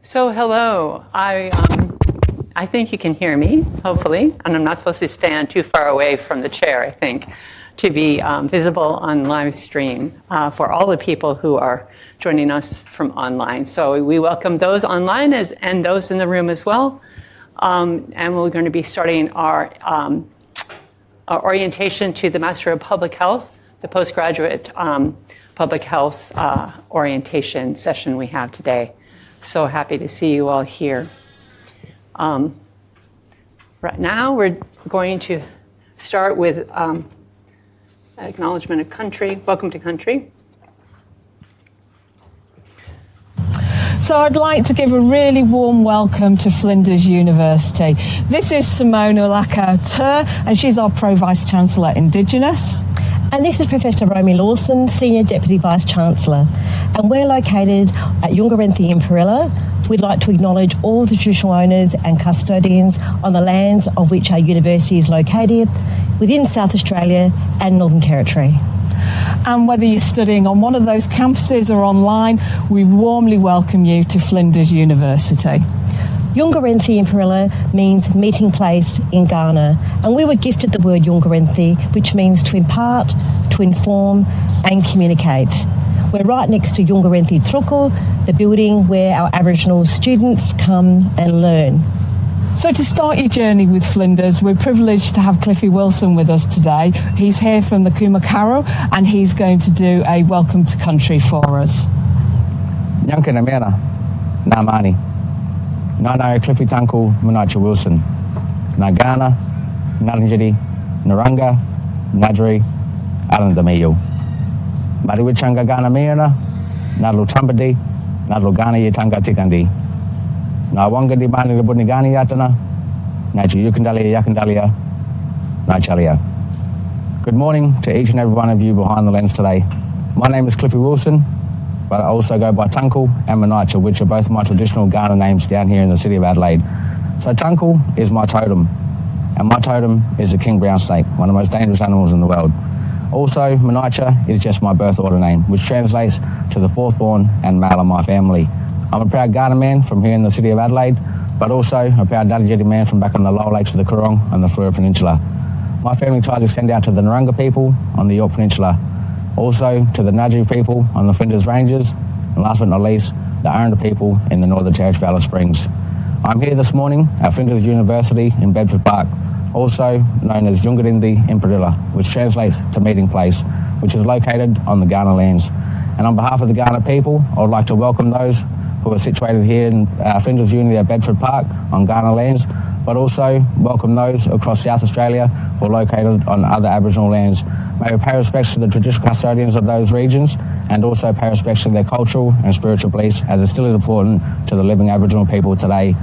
So hello, I think you can hear me, hopefully, and I'm not supposed to stand too far away from the chair, I think, to be visible on live stream for all the people who are joining us from online. So we welcome those online and those in the room as well. And we're going to be starting our orientation to the Master of Public Health, the Postgraduate Public Health orientation session we have today. So happy to see you all here. Right now, we're going to start with acknowledgement of country. Welcome to country. So I'd like to give a really warm welcome to Flinders University. This is Simona Laka-Tur, and she's our Pro Vice-Chancellor Indigenous. And this is Professor Romy Lawson, Senior Deputy Vice-Chancellor. And we're located at Yungarenthi in Perilla. We'd like to acknowledge all the traditional owners and custodians on the lands of which our university is located within South Australia and Northern Territory. And whether you're studying on one of those campuses or online, we warmly welcome you to Flinders University. Yungarenthi in Perilla means meeting place in Ghana, and we were gifted the word Yungarenthi, which means to impart, to inform and communicate. We're right next to Yungarenthi Truku, the building where our Aboriginal students come and learn. So to start your journey with Flinders, we're privileged to have Cliffy Wilson with us today. He's here from the Kumakaru, and he's going to do a welcome to country for us. Nyankana mena, Namani. Nana Cliffy Tanku Munacha Wilson. Nagana, Naranjiri, Naranga, Nadri, Alan Damayo. Mariwichanga Gana Mena, Nadlu Tambadi, Nadlu Gana Yatanga Tikandi. Nawanga di Bani the Bunigani Yatana, Nachi Yukandalia Yakandalia, Nachalia. Good morning to each and every one of you behind the lens today. My name is Cliffy Wilson, but I also go by Tunkel and Manacha, which are both my traditional Ghana names down here in the city of Adelaide. So Tunkel is my totem, and my totem is the king brown snake, one of the most dangerous animals in the world. Also, Manacha is just my birth order name, which translates to the fourth born and male of my family. I'm a proud Ghana man from here in the city of Adelaide, but also a proud Dadajeti man from back on the lower lakes of the Coorong and the Fleur Peninsula. My family ties extend out to the Naranga people on the York Peninsula, also to the Nudgee people on the Flinders Ranges, and last but not least, the Aranda people in the Northern Territory of Alice Springs. I'm here this morning at Flinders University in Bedford Park, also known as Yungarenthi in Perilla, which translates to meeting place, which is located on the Ghana lands. And on behalf of the Ghana people, I would like to welcome those who are situated here in Flinders Uni at Bedford Park on Ghana lands, but also welcome those across South Australia who are located on other Aboriginal lands. May we pay respects to the traditional custodians of those regions and also pay respects to their cultural and spiritual beliefs, as it still is important to the living Aboriginal people today.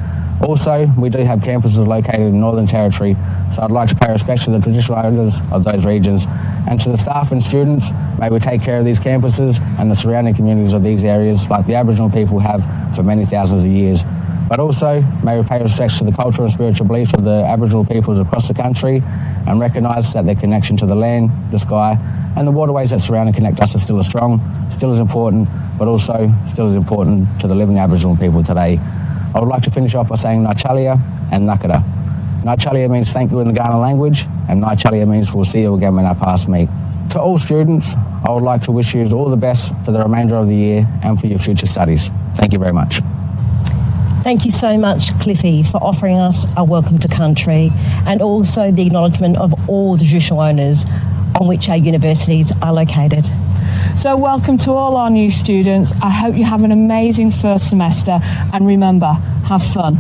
Also, we do have campuses located in Northern Territory, so I'd like to pay respects to the traditional owners of those regions. And to the staff and students, may we take care of these campuses and the surrounding communities of these areas like the Aboriginal people have for many thousands of years. But also, may we pay respects to the cultural and spiritual beliefs of the Aboriginal peoples across the country and recognise that their connection to the land, the sky and the waterways that surround and connect us are still as strong, still as important, but also still as important to the living Aboriginal people today. I would like to finish off by saying Nachalia and Nakada. Nachalia means thank you in the Ghana language, and Nachalia means we'll see you again when our paths meet. To all students, I would like to wish you all the best for the remainder of the year and for your future studies. Thank you very much. Thank you so much, Cliffy, for offering us a welcome to country and also the acknowledgement of all the traditional owners on which our universities are located. So welcome to all our new students. I hope you have an amazing first semester, and remember, have fun.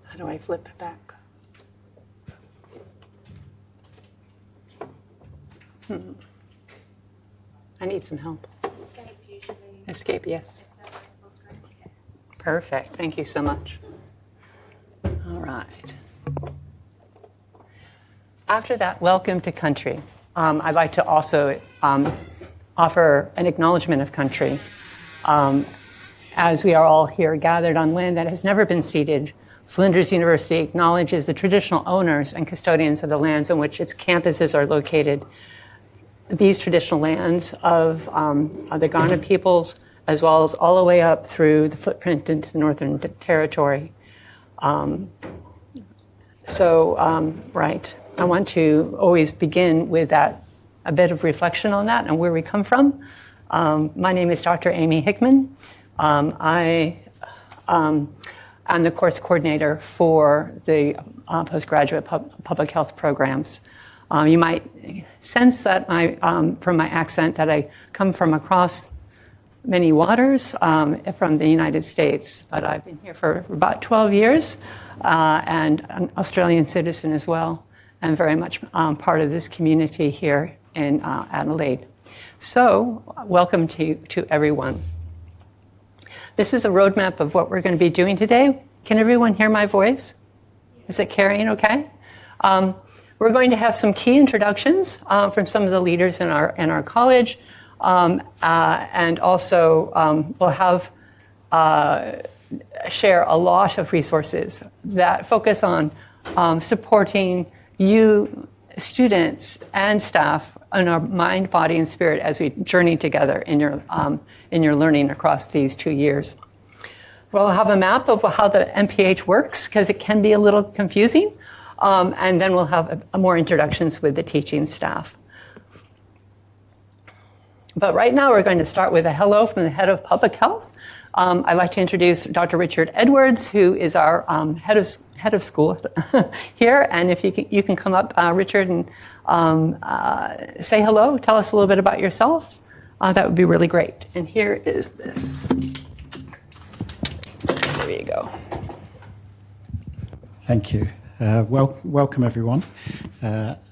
How do I flip it back? I need some help. Escape usually. Escape, yes. Perfect. Thank you so much. All right. After that, welcome to country. I'd like to also offer an acknowledgement of country, as we are all here gathered on land that has never been ceded Flinders University acknowledges the traditional owners and custodians of the lands in which its campuses are located. These traditional lands of the Kaurna peoples, as well as all the way up through the footprint into the Northern Territory. Right, I want to always begin with that, a bit of reflection on that and where we come from. My name is Dr. Amy Hickman. I am the course coordinator for the postgraduate public health programs. You might sense that from my accent that I come from across many waters from the United States, but I've been here for about 12 years and an Australian citizen as well, and very much part of this community here in Adelaide. So, welcome to everyone. This is a roadmap of what we're going to be doing today. Can everyone hear my voice? Is it carrying okay? We're going to have some key introductions from some of the leaders in our college, and also we'll have share a lot of resources that focus on supporting you, students and staff, in our mind, body, and spirit as we journey together in your learning across these 2 years. We'll have a map of how the MPH works, because it can be a little confusing. And then we'll have more introductions with the teaching staff. But right now we're going to start with a hello from the head of public health. I'd like to introduce Dr. Richard Edwards, who is our head of school here. And if you can come up, Richard, and say hello, tell us a little bit about yourself, that would be really great. And here is this. There you go. Thank you. Welcome, everyone.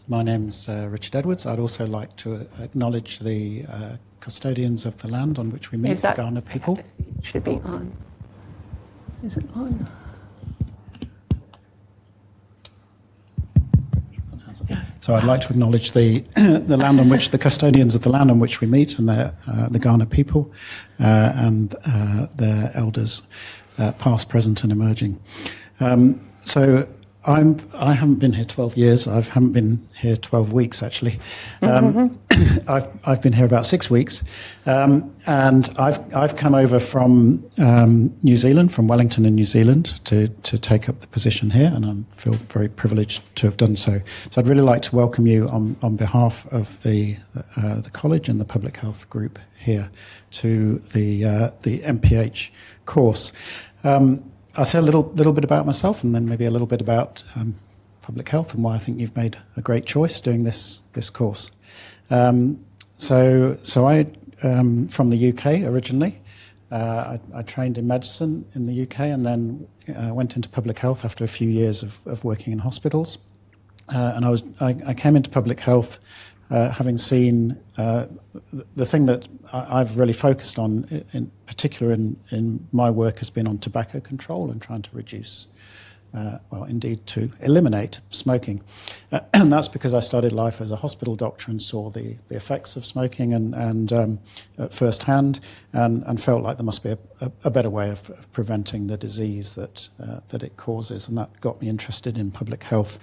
My name's Richard Edwards. I'd also like to acknowledge the custodians of the land on which we meet, the Kaurna people. It should be on. Is it on? So I'd like to acknowledge the land on which the custodians of the land on which we meet, and the Kaurna people, and their elders, past, present, and emerging. So I haven't been here 12 years. I haven't been here 12 weeks, actually. I've been here about 6 weeks, and I've come over from New Zealand, from Wellington in New Zealand, to take up the position here, and I feel very privileged to have done so. So I'd really like to welcome you on behalf of the college and the public health group here to the MPH course. I'll say a little bit about myself, and then maybe a little bit about public health and why I think you've made a great choice doing this course. So I from the UK originally. I trained in medicine in the UK, and then went into public health after a few years of working in hospitals. And I came into public health having seen the thing that I've really focused on, in particular in my work, has been on tobacco control and trying to reduce, indeed to eliminate smoking. And that's because I started life as a hospital doctor and saw the effects of smoking and at first hand, and felt like there must be a better way of preventing the disease that it causes, and that got me interested in public health.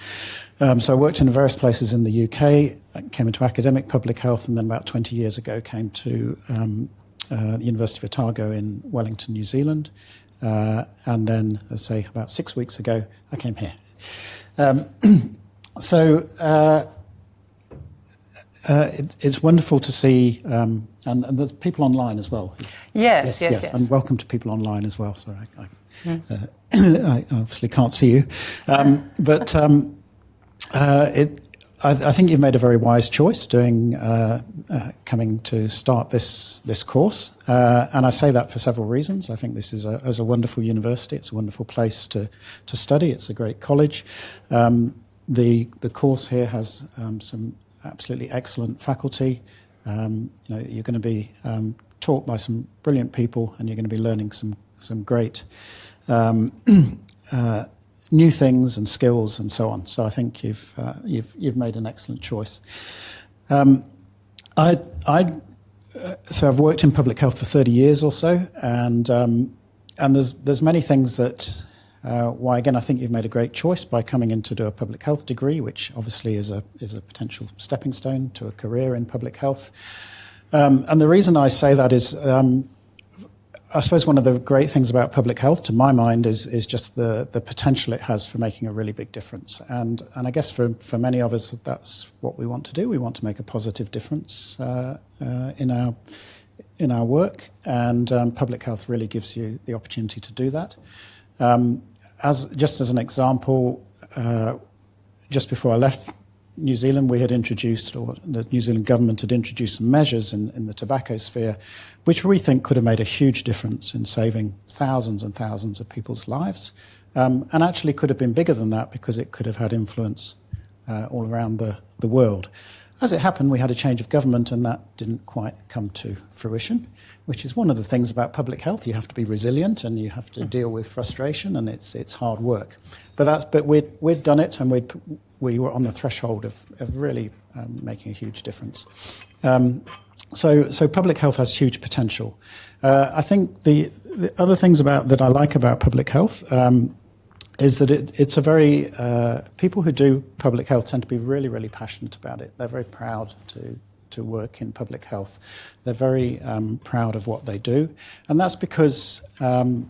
So I worked in various places in the UK, came into academic public health, and then about 20 years ago came to the University of Otago in Wellington, New Zealand. And then, as I say, about 6 weeks ago, I came here. It's wonderful to see, and there's people online as well. Yes. And welcome to people online as well. Sorry, I obviously can't see you. I think you've made a very wise choice coming to start this course, and I say that for several reasons. I think this is a wonderful university. It's a wonderful place to study. It's a great college. The course here has some absolutely excellent faculty. You're going to be taught by some brilliant people, and you're going to be learning some great new things and skills and so on. So I think you've made an excellent choice. So I've worked in public health for 30 years or so, and there's many things that why, again, I think you've made a great choice by coming in to do a public health degree, which obviously is a potential stepping stone to a career in public health. And the reason I say that is, I suppose one of the great things about public health, to my mind, is just the potential it has for making a really big difference. And I guess for many of us, that's what we want to do. We want to make a positive difference in our work, and public health really gives you the opportunity to do that. Just as an example, just before I left New Zealand, we had introduced, or the New Zealand government had introduced some measures in the tobacco sphere, which we think could have made a huge difference in saving thousands and thousands of people's lives, and actually could have been bigger than that because it could have had influence all around the world. As it happened, we had a change of government, and that didn't quite come to fruition, which is one of the things about public health. You have to be resilient, and you have to deal with frustration, and it's hard work. But we'd done it, and we were on the threshold of really making a huge difference. So public health has huge potential. I think the other things that I like about public health is that it's a very, people who do public health tend to be really, really passionate about it. They're very proud to work in public health. They're very proud of what they do. And that's because I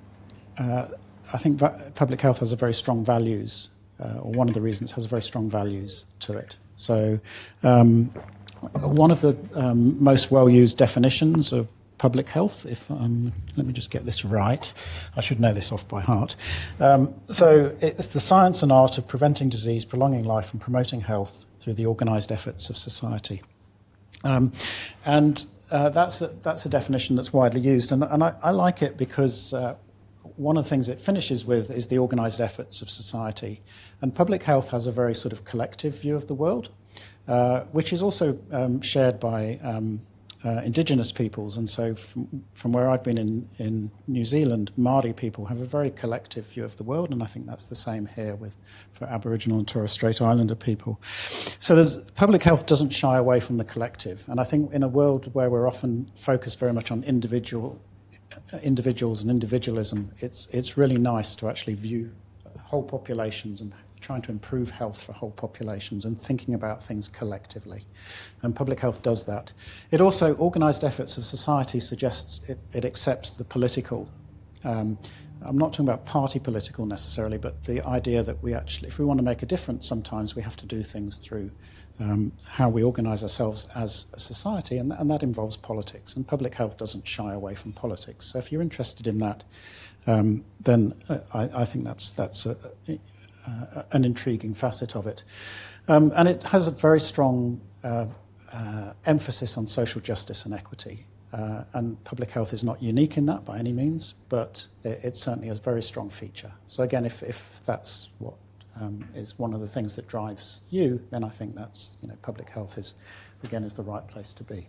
think public health has a very strong values, or one of the reasons it has very strong values to it. So one of the most well-used definitions of public health, if let me just get this right, I should know this off by heart. So it's the science and art of preventing disease, prolonging life and promoting health through the organised efforts of society. And that's a definition that's widely used, and I like it because one of the things it finishes with is the organised efforts of society. And public health has a very sort of collective view of the world, which is also shared by Indigenous peoples. And so from where I've been in New Zealand, Māori people have a very collective view of the world, and I think that's the same here for Aboriginal and Torres Strait Islander people. So public health doesn't shy away from the collective, and I think in a world where we're often focused very much on individuals and individualism, it's really nice to actually view whole populations and trying to improve health for whole populations and thinking about things collectively. And public health does that. It also, organised efforts of society suggests it accepts the political. I'm not talking about party political necessarily, but the idea that we actually, if we want to make a difference, sometimes we have to do things through how we organise ourselves as a society, and that involves politics. And public health doesn't shy away from politics. So if you're interested in that, then I think that's an intriguing facet of it. And it has a very strong emphasis on social justice and equity. And public health is not unique in that by any means, but it certainly has a very strong feature. So again, if that's what is one of the things that drives you, then I think that's, public health is the right place to be.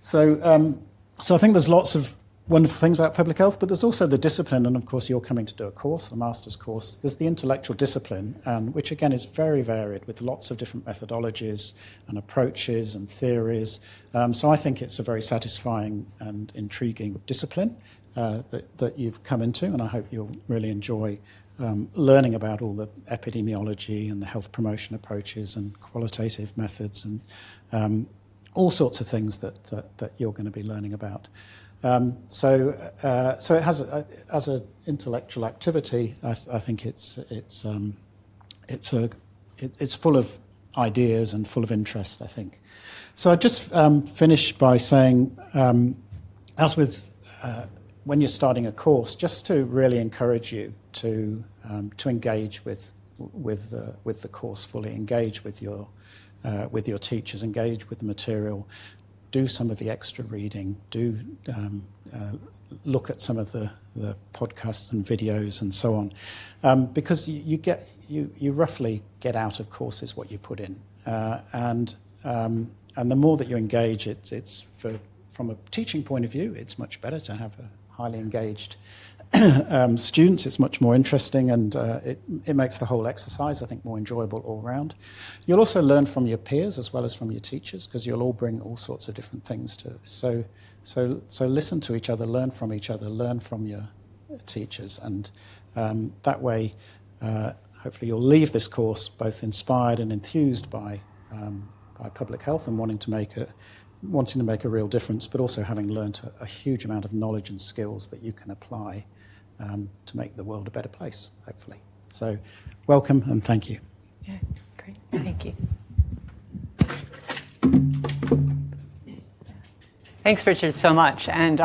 So I think there's lots of wonderful things about public health, but there's also the discipline, and of course you're coming to do a course, a master's course. There's the intellectual discipline, which again is very varied with lots of different methodologies and approaches and theories. So I think it's a very satisfying and intriguing discipline that you've come into, and I hope you'll really enjoy learning about all the epidemiology and the health promotion approaches and qualitative methods and all sorts of things that you're going to be learning about. So it has as an intellectual activity, I think it's full of ideas and full of interest, I think. So I just finish by saying, as with when you're starting a course, just to really encourage you to engage with the course fully, engage with your teachers, engage with the material. Do some of the extra reading, do look at some of the podcasts and videos and so on, because you roughly get out of courses what you put in, and the more that you engage, it's from a teaching point of view, it's much better to have a highly engaged students. It's much more interesting, and it makes the whole exercise, I think, more enjoyable all round. You'll also learn from your peers as well as from your teachers, because you'll all bring all sorts of different things to this. So listen to each other, learn from each other, learn from your teachers, and That way, hopefully you'll leave this course both inspired and enthused by public health and wanting to make a real difference, but also having learnt a huge amount of knowledge and skills that you can apply to make the world a better place, hopefully. So welcome and thank you. Yeah, great. Thank you. Thanks, Richard, so much. And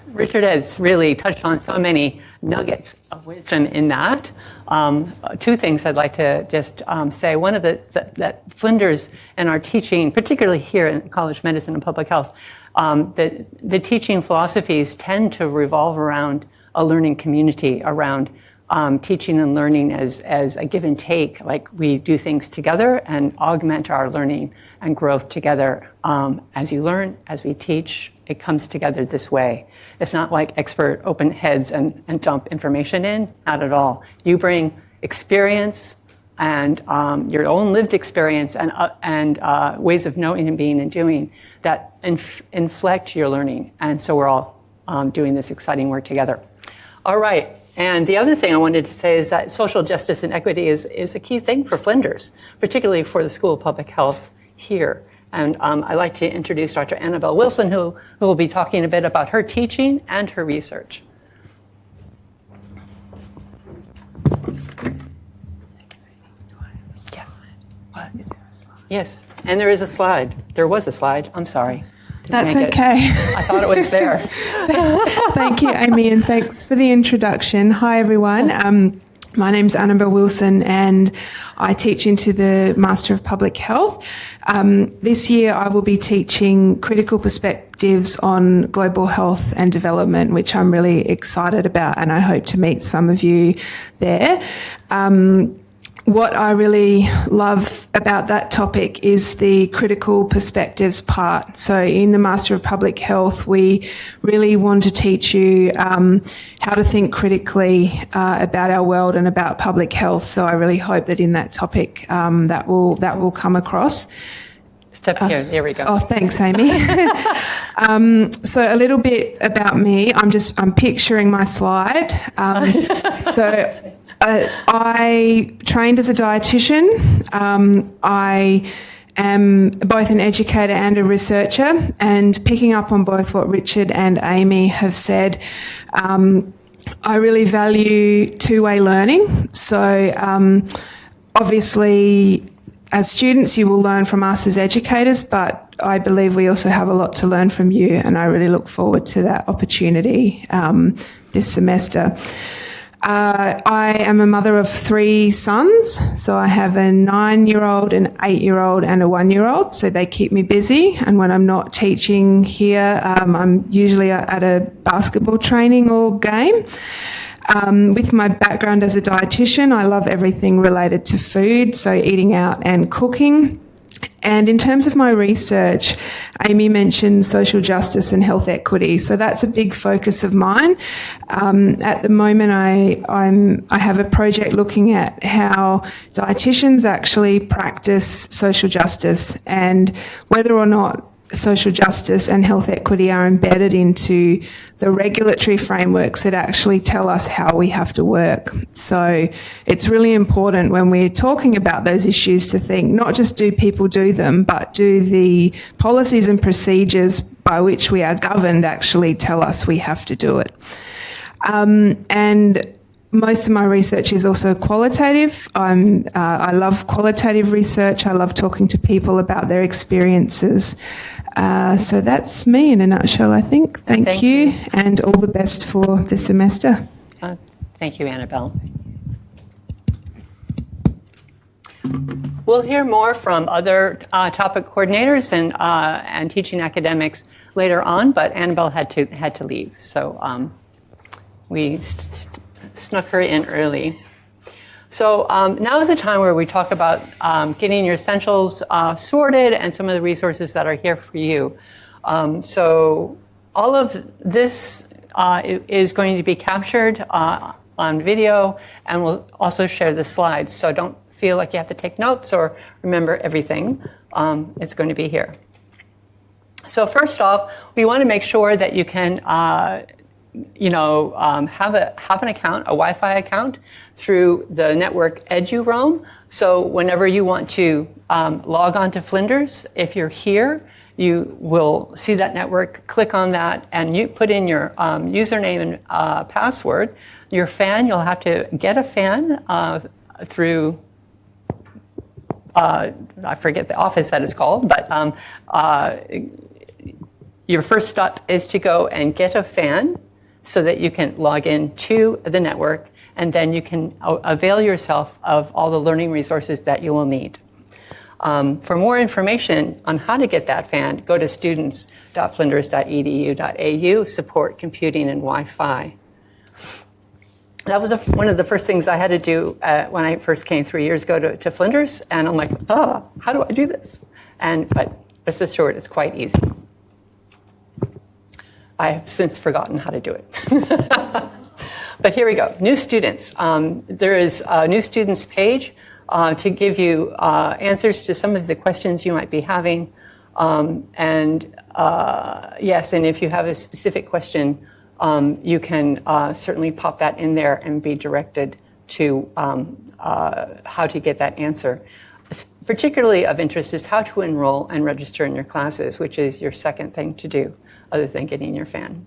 Richard has really touched on so many nuggets of wisdom in that. Two things I'd like to just say. One of that Flinders and our teaching, particularly here in College of Medicine and Public Health, the teaching philosophies tend to revolve around a learning community, around teaching and learning as a give and take, like we do things together and augment our learning and growth together. As you learn, as we teach, it comes together this way. It's not like expert open heads and dump information in, not at all. You bring experience and your own lived experience and ways of knowing and being and doing that inflect your learning. And so we're all doing this exciting work together. All right. And the other thing I wanted to say is that social justice and equity is a key thing for Flinders, particularly for the School of Public Health here. And I'd like to introduce Dr. Annabelle Wilson, who will be talking a bit about her teaching and her research. Yes. What? Is there a slide? Yes, and there is a slide. There was a slide. I'm sorry. That's okay. I thought it was there. Thank you, Amy, and thanks for the introduction. Hi, everyone. My name's Annabelle Wilson, and I teach into the Master of Public Health. This year, I will be teaching critical perspectives on global health and development, which I'm really excited about, and I hope to meet some of you there. What I really love about that topic is the critical perspectives part. So in the Master of Public Health, we really want to teach you how to think critically about our world and about public health. So I really hope that in that topic that will come across. Step here. There we go. Oh, thanks, Amy. So a little bit about me. I'm picturing my slide. I trained as a dietitian. I am both an educator and a researcher, and picking up on both what Richard and Amy have said, I really value two-way learning. So obviously, as students, you will learn from us as educators, but I believe we also have a lot to learn from you, and I really look forward to that opportunity this semester. I am a mother of 3 sons, so I have a 9-year-old, an 8-year-old and a 1-year-old, so they keep me busy. And when I'm not teaching here, I'm usually at a basketball training or game. With my background as a dietitian, I love everything related to food, so eating out and cooking. And in terms of my research, Amy mentioned social justice and health equity. So that's a big focus of mine. At the moment, I have a project looking at how dietitians actually practice social justice and whether or not social justice and health equity are embedded into the regulatory frameworks that actually tell us how we have to work. So it's really important when we're talking about those issues to think not just do people do them, but do the policies and procedures by which we are governed actually tell us we have to do it. And most of my research is also qualitative. I love qualitative research. I love talking to people about their experiences. So that's me in a nutshell, I think. Thank you, and all the best for the semester. Thank you, Annabelle. We'll hear more from other topic coordinators and teaching academics later on, but Annabelle had to leave, so we snuck her in early. So now is the time where we talk about getting your essentials sorted and some of the resources that are here for you. So all of this is going to be captured on video, and we'll also share the slides. So don't feel like you have to take notes or remember everything. It's going to be here. So first off, we want to make sure that you can have an account, a Wi-Fi account through the network EduRoam. So whenever you want to log on to Flinders, if you're here, you will see that network, click on that, and you put in your username and password. Your fan, you'll have to get a fan through, I forget the office that it's called, but your first step is to go and get a fan so that you can log in to the network, and then you can avail yourself of all the learning resources that you will need. For more information on how to get that fan, go to students.flinders.edu.au, support computing and Wi-Fi. That was one of the first things I had to do when I first came 3 years ago to Flinders, and I'm like, how do I do this? But rest assured, it's quite easy. I have since forgotten how to do it. But here we go, new students. There is a new students page to give you answers to some of the questions you might be having. Yes, and if you have a specific question, you can certainly pop that in there and be directed to how to get that answer. Particularly of interest is how to enroll and register in your classes, which is your second thing to do, other than getting your fan.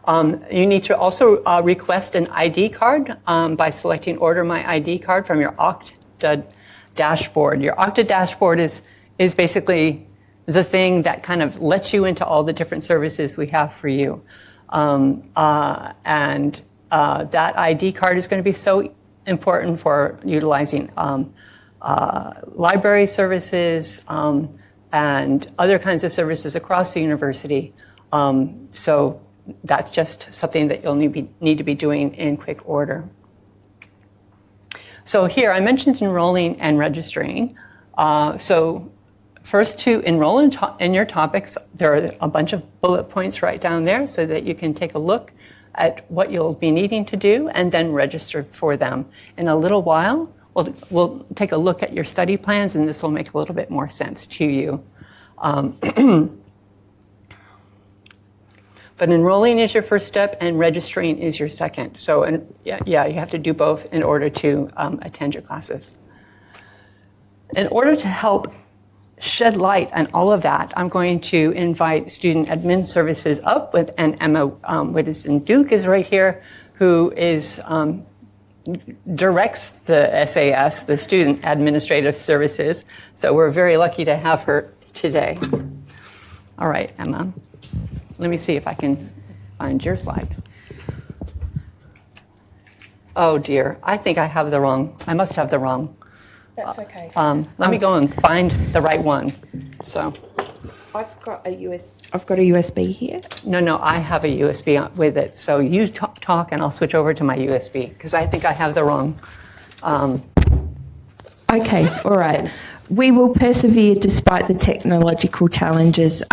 You need to also request an ID card by selecting Order My ID Card from your Okta dashboard. Your Okta dashboard is basically the thing that kind of lets you into all the different services we have for you. That ID card is going to be so important for utilizing library services and other kinds of services across the university. So that's just something that you'll need to be doing in quick order. So here, I mentioned enrolling and registering. So first, to enroll in your topics, there are a bunch of bullet points right down there so that you can take a look at what you'll be needing to do and then register for them. In a little while, we'll take a look at your study plans, and this will make a little bit more sense to you. But enrolling is your first step, and registering is your second. So, you have to do both in order to attend your classes. In order to help shed light on all of that, I'm going to invite Student Admin Services up and Emma Widdison-Duke is right here, who is directs the SAS, the Student Administrative Services. So we're very lucky to have her today. All right, Emma. Let me see if I can find your slide. Oh dear, I think I must have the wrong. That's okay. Let me go and find the right one. So. I've got a USB here. No, I have a USB with it. So you talk and I'll switch over to my USB because I think I have the wrong. Okay, all right. We will persevere despite the technological challenges.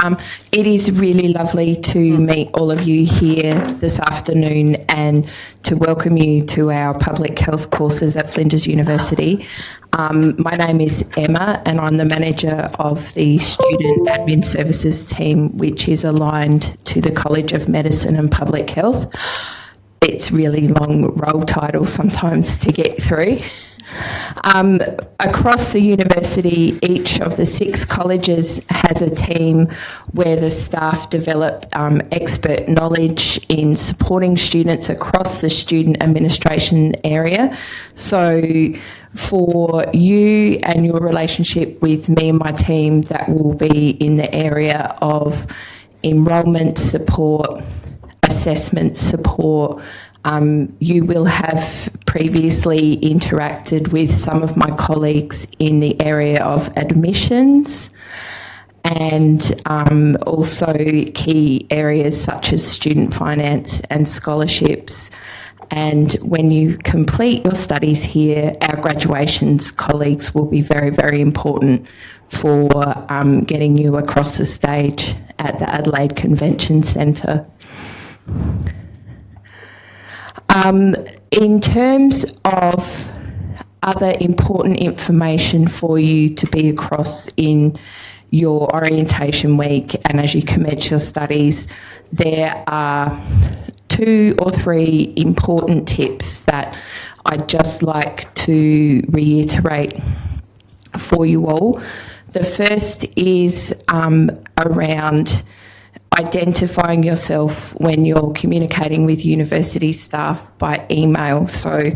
It is really lovely to meet all of you here this afternoon and to welcome you to our public health courses at Flinders University. My name is Emma and I'm the manager of the Student Admin Services team, which is aligned to the College of Medicine and Public Health. It's really long role title sometimes to get through. Across the university, each of the 6 colleges has a team where the staff develop expert knowledge in supporting students across the student administration area. So for you and your relationship with me and my team, that will be in the area of enrolment support, assessment support. You will have previously interacted with some of my colleagues in the area of admissions and also key areas such as student finance and scholarships. And when you complete your studies here, our graduations colleagues will be very, very important for getting you across the stage at the Adelaide Convention Centre. In terms of other important information for you to be across in your orientation week and as you commence your studies, there are 2 or 3 important tips that I'd just like to reiterate for you all. The first is around identifying yourself when you're communicating with university staff by email. So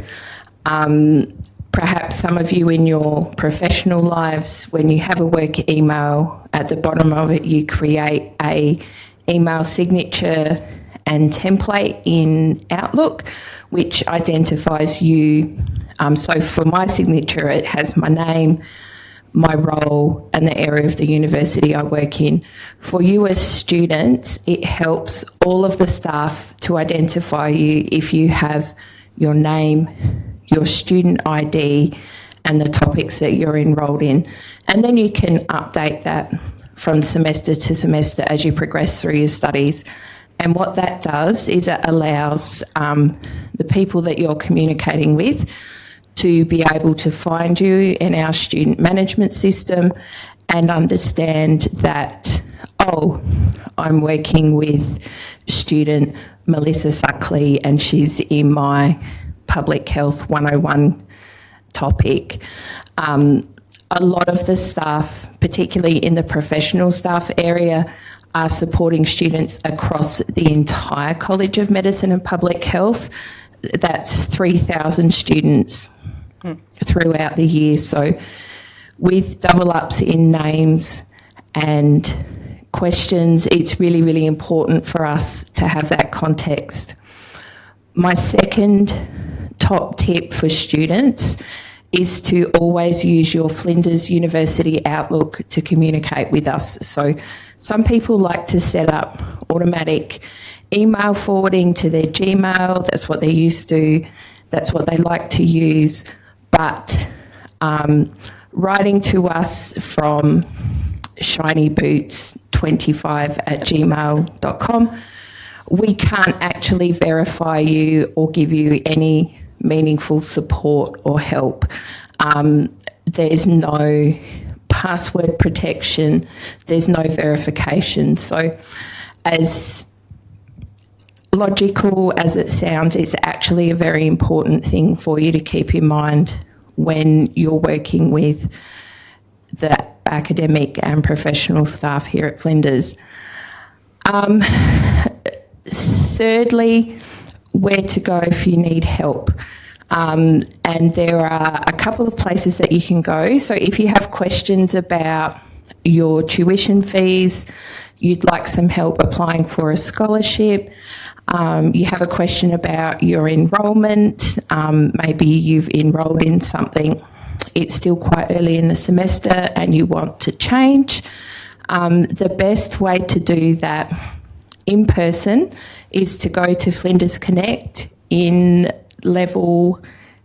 perhaps some of you in your professional lives, when you have a work email, at the bottom of it you create a email signature and template in Outlook which identifies you. So for my signature it has my name, my role and the area of the university I work in. For you as students, it helps all of the staff to identify you if you have your name, your student ID and the topics that you're enrolled in. And then you can update that from semester to semester as you progress through your studies. And what that does is it allows the people that you're communicating with to be able to find you in our student management system and understand that, oh, I'm working with student Melissa Suckley and she's in my Public Health 101 topic. A lot of the staff, particularly in the professional staff area, are supporting students across the entire College of Medicine and Public Health. That's 3,000 students throughout the year. So with double ups in names and questions, it's really, really important for us to have that context. My second top tip for students is to always use your Flinders University Outlook to communicate with us. So some people like to set up automatic email forwarding to their Gmail. That's what they're used to. That's what they like to use. But writing to us from shinyboots25@gmail.com, we can't actually verify you or give you any meaningful support or help. There's no password protection, there's no verification. So as logical as it sounds, it's actually a very important thing for you to keep in mind when you're working with the academic and professional staff here at Flinders. Thirdly, where to go if you need help. And there are a couple of places that you can go. So if you have questions about your tuition fees, you'd like some help applying for a scholarship, you have a question about your enrolment, maybe you've enrolled in something, it's still quite early in the semester and you want to change, the best way to do that in person is to go to Flinders Connect in level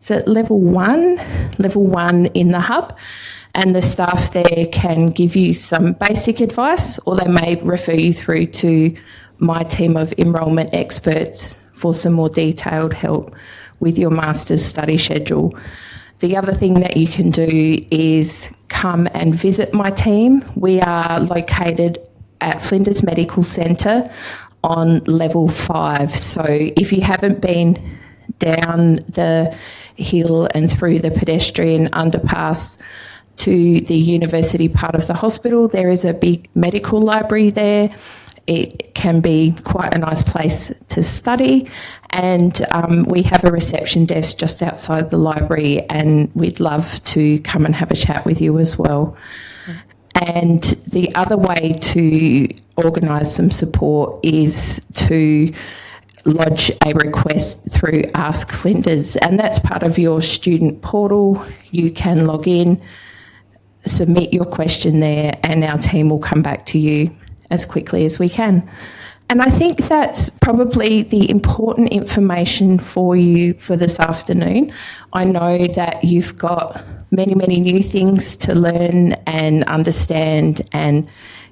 1 in the hub, and the staff there can give you some basic advice, or they may refer you through to my team of enrolment experts for some more detailed help with your master's study schedule. The other thing that you can do is come and visit my team. We are located at Flinders Medical Centre on level 5. So if you haven't been down the hill and through the pedestrian underpass to the university part of the hospital, there is a big medical library there. It can be quite a nice place to study, and we have a reception desk just outside the library, and we'd love to come and have a chat with you as well. And the other way to organise some support is to lodge a request through Ask Flinders, and that's part of your student portal. You can log in, submit your question there, and our team will come back to you as quickly as we can. And I think that's probably the important information for you for this afternoon. I know that you've got many, many new things to learn and understand and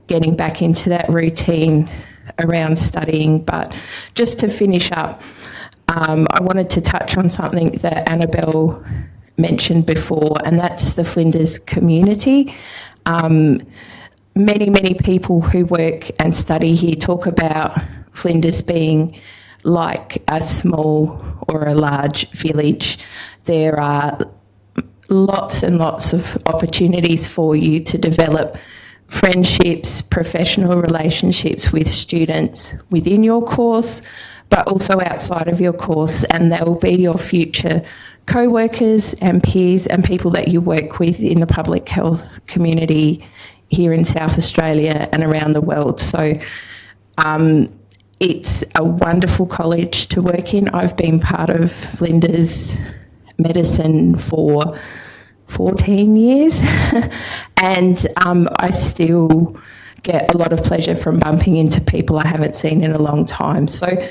getting back into that routine around studying. But just to finish up, I wanted to touch on something that Annabelle mentioned before, and that's the Flinders community. many people who work and study here talk about Flinders being like a small or a large village. There are lots and lots of opportunities for you to develop friendships, professional relationships with students within your course, but also outside of your course, and they will be your future co-workers and peers and people that you work with in the public health community here in South Australia and around the world. So it's a wonderful college to work in. I've been part of Flinders Medicine for 14 years and I still get a lot of pleasure from bumping into people I haven't seen in a long time. So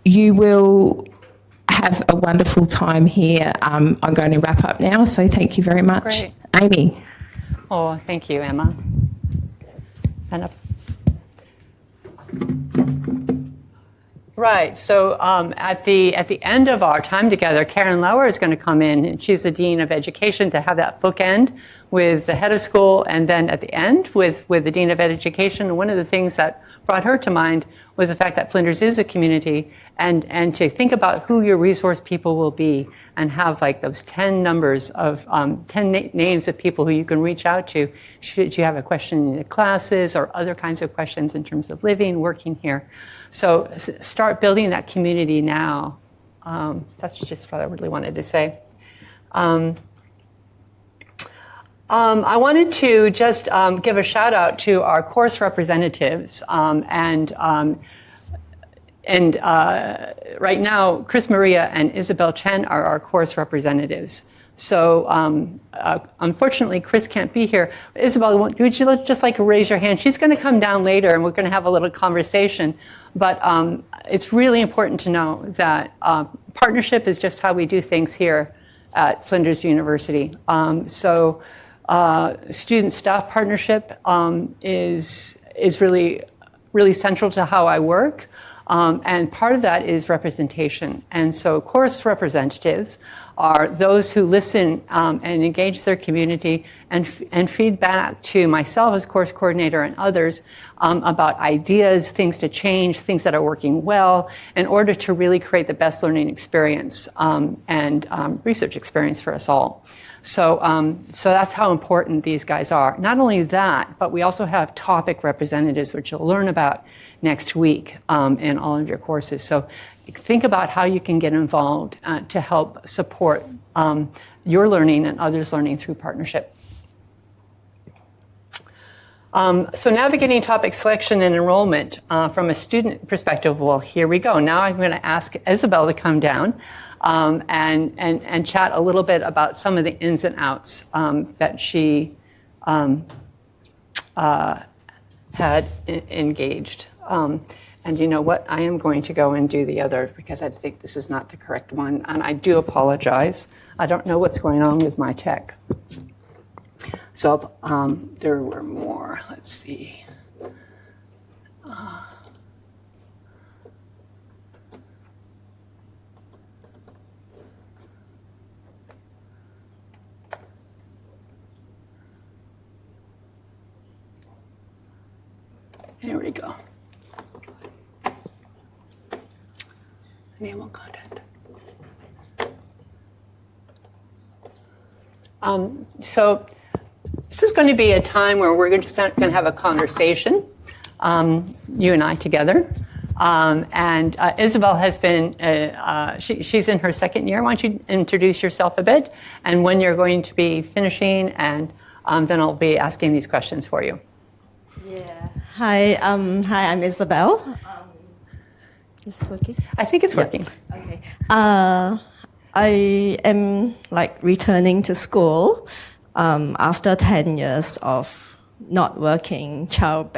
you will have a wonderful time here. I'm going to wrap up now, so thank you very much. Great. Amy. Oh, thank you, Emma. And up. Right, so at the end of our time together, Karen Lauer is going to come in, and she's the Dean of Education, to have that bookend with the head of school, and then at the end with the Dean of Education. One of the things that brought her to mind was the fact that Flinders is a community, and to think about who your resource people will be, and have like those 10 numbers of 10 names of people who you can reach out to should you have a question in the classes or other kinds of questions in terms of living, working here. So start building that community now. That's just what I really wanted to say. I wanted to just give a shout out to our course representatives, and right now, Chris Maria and Isabel Chen are our course representatives. So unfortunately, Chris can't be here. Isabel, would you just like to raise your hand? She's going to come down later, and we're going to have a little conversation. But it's really important to know that partnership is just how we do things here at Flinders University. So student-staff partnership is really, really central to how I work. And part of that is representation. And so course representatives are those who listen and engage their community and feed back to myself as course coordinator and others about ideas, things to change, things that are working well, in order to really create the best learning experience and research experience for us all. So that's how important these guys are. Not only that, but we also have topic representatives, which you'll learn about next week in all of your courses. So think about how you can get involved to help support your learning and others' learning through partnership. So navigating topic selection and enrollment from a student perspective, well, here we go. Now I'm going to ask Isabel to come down and chat a little bit about some of the ins and outs that she had engaged. And you know what? I am going to go and do the other because I think this is not the correct one. And I do apologize. I don't know what's going on with my tech. So there were more. Let's see. Here we go. Enable content. So this is going to be a time where we're just going to have a conversation, you and I together. And Isabel has been, she's in her second year. Why don't you introduce yourself a bit and when you're going to be finishing, and then I'll be asking these questions for you. Yeah. Hi, I'm Isabel. Is this working? I think it's working. Okay. I am returning to school after 10 years of not working, child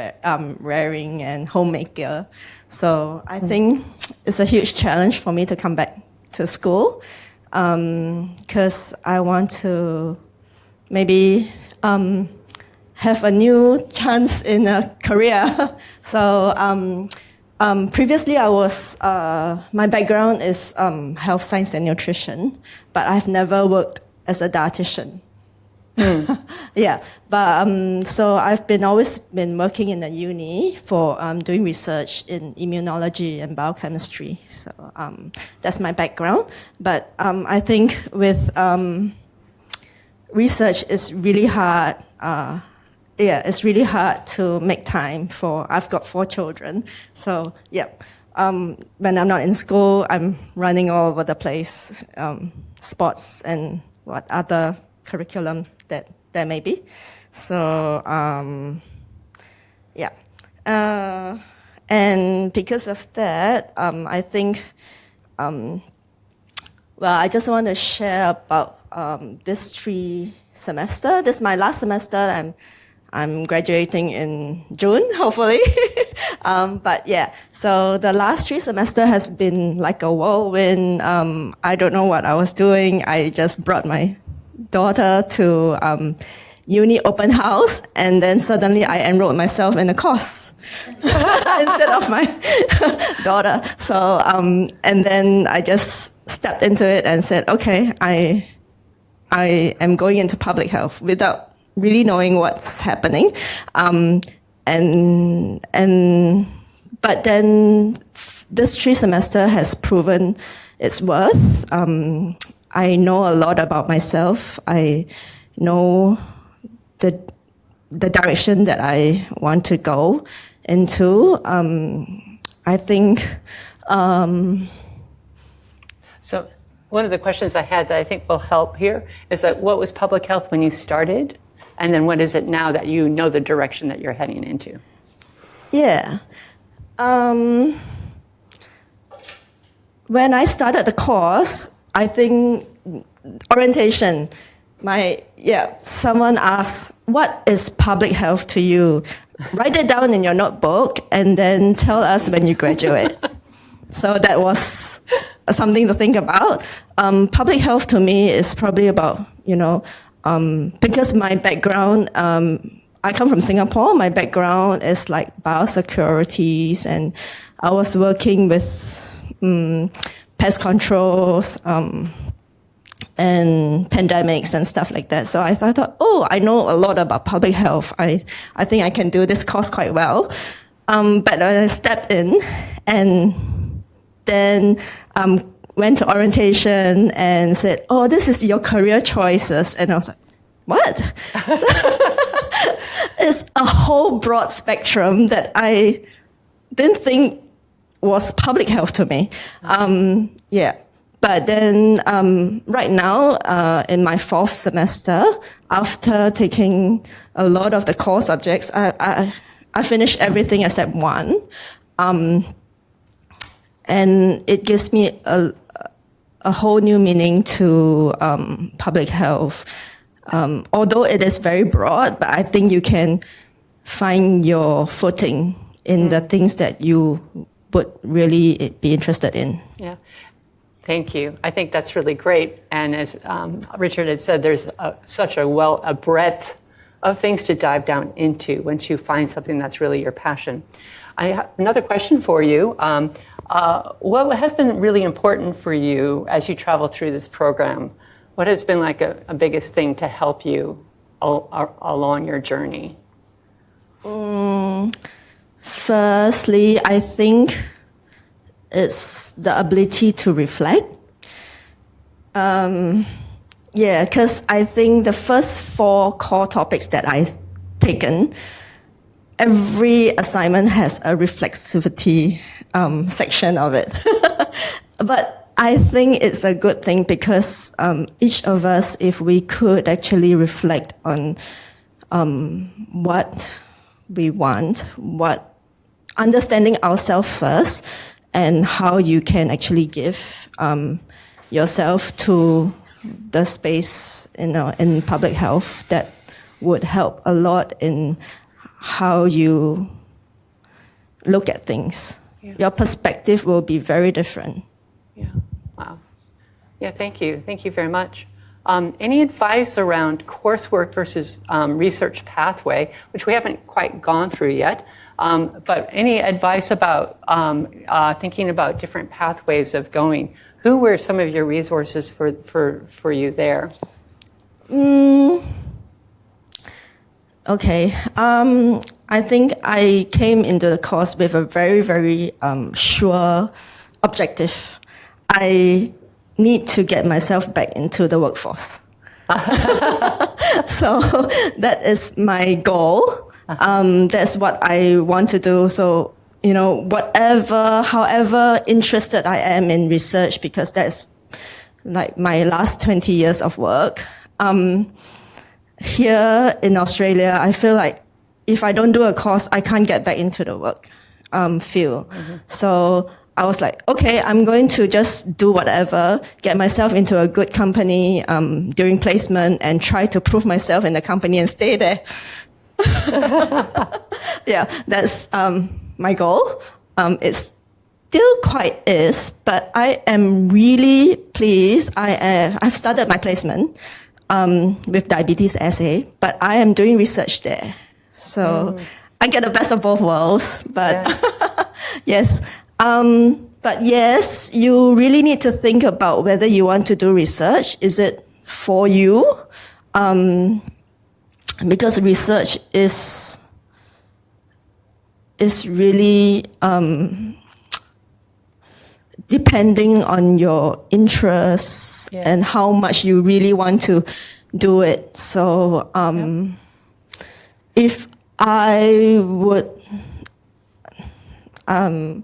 rearing and homemaker. So I think it's a huge challenge for me to come back to school because I want to maybe have a new chance in a career. So previously I was, my background is health science and nutrition, but I've never worked as a dietitian. Yeah, but so I've always been working in the uni for doing research in immunology and biochemistry. So that's my background. But I think with research, it's really hard. It's really hard to make time for. I've got 4 children, so yeah. When I'm not in school, I'm running all over the place, sports and what other curriculum that there may be. So and because of that, I think, I just want to share about this 3 semester. This is my last semester. I'm graduating in June, hopefully. But yeah, so the last 3 semester has been like a whirlwind. I don't know what I was doing. I just brought my daughter to uni open house, and then suddenly I enrolled myself in a course instead of my daughter. So and then I just stepped into it and said, okay, I am going into public health without really knowing what's happening, but then this 3 semester has proven its worth. I know a lot about myself. I know the direction that I want to go into. I think. So one of the questions I had that I think will help here is that what was public health when you started? And then what is it now that you know the direction that you're heading into? Yeah. When I started the course, I think orientation, someone asked, what is public health to you? Write it down in your notebook and then tell us when you graduate. So that was something to think about. Public health to me is probably about, because my background, I come from Singapore. My background is like biosecurities, and I was working with pest controls and pandemics and stuff like that. So I thought, I know a lot about public health. I think I can do this course quite well. But when I stepped in and then went to orientation and said, this is your career choices. And I was like, what? It's a whole broad spectrum that I didn't think was public health to me. But then right now, in my 4th semester, after taking a lot of the core subjects, I finished everything except one. And it gives me a whole new meaning to public health. Although it is very broad, but I think you can find your footing in the things that you would really be interested in. Yeah, thank you. I think that's really great. And as Richard had said, there's such a breadth of things to dive down into once you find something that's really your passion. I have another question for you. What has been really important for you as you travel through this program? What has been like a biggest thing to help you along your journey? Firstly, I think it's the ability to reflect. Because I think the first 4 core topics that I've taken, every assignment has a reflexivity section of it. But I think it's a good thing because each of us, if we could actually reflect on what we want, understanding ourselves first, and how you can actually give yourself to the space, in public health, that would help a lot in how you look at things. Yeah. Your perspective will be very different. Yeah. Wow. Yeah. Thank you. Thank you very much. Any advice around coursework versus research pathway, which we haven't quite gone through yet, but any advice about thinking about different pathways of going? Who were some of your resources for you there? Okay. I think I came into the course with a very, very sure objective. I need to get myself back into the workforce. So that is my goal. That's what I want to do. So, however interested I am in research, because that's like my last 20 years of work. Here in Australia, I feel like if I don't do a course, I can't get back into the work field. Mm-hmm. So I was like, okay, I'm going to just do whatever, get myself into a good company during placement and try to prove myself in the company and stay there. Yeah, that's my goal. It's still quite is, but I am really pleased. I've started my placement with diabetes SA, but I am doing research there. So I get the best of both worlds, but yes. But yes, you really need to think about whether you want to do research. Is it for you? Because research is really depending on your interests and how much you really want to do it. So if I would, I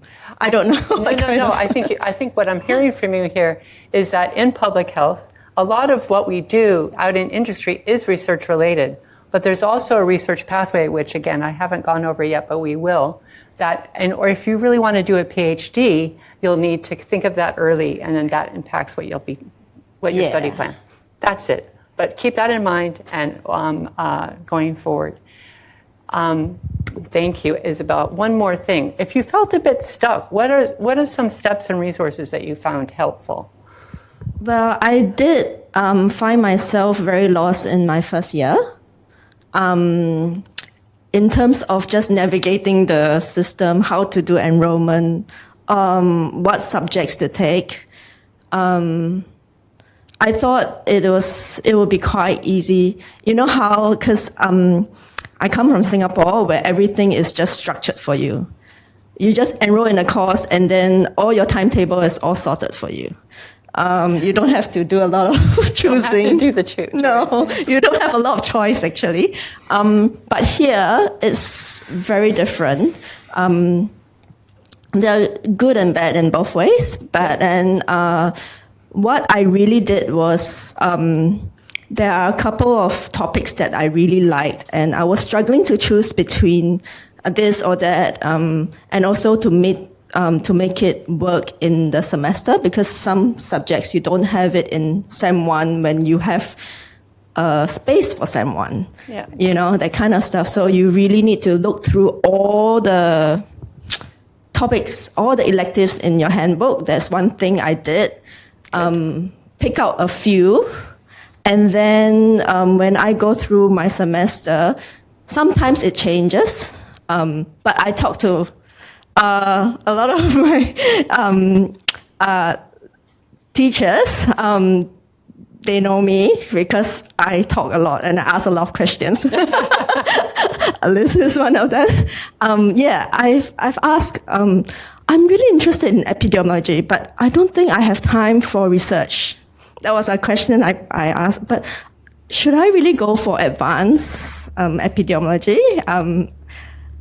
don't know. No. I think what I'm hearing from you here is that in public health, a lot of what we do out in industry is research related. But there's also a research pathway, which again, I haven't gone over yet, but we will. Or if you really want to do a PhD, you'll need to think of that early, and then that impacts what your study plan. That's it. But keep that in mind and going forward. Thank you, Isabel. One more thing. If you felt a bit stuck, what are some steps and resources that you found helpful? Well, I did find myself very lost in my first year. In terms of just navigating the system, how to do enrollment, what subjects to take. I thought it would be quite easy. You know how, because I come from Singapore where everything is just structured for you. You just enroll in a course and then all your timetable is all sorted for you. You don't have to do a lot of choosing. You don't have to do the choose. No, you don't have a lot of choice actually. But here it's very different. They're good and bad in both ways. But then what I really did was there are a couple of topics that I really liked, and I was struggling to choose between this or that, and also to make it work in the semester, because some subjects you don't have it in Sem 1 when you have space for Sem 1. Yeah. You know, that kind of stuff. So you really need to look through all the topics, all the electives in your handbook. That's one thing I did. Pick out a few. And then when I go through my semester, sometimes it changes. But I talk to a lot of my teachers. They know me because I talk a lot and I ask a lot of questions. This is one of them. I've asked, I'm really interested in epidemiology, but I don't think I have time for research. That was a question I asked, but should I really go for advanced epidemiology?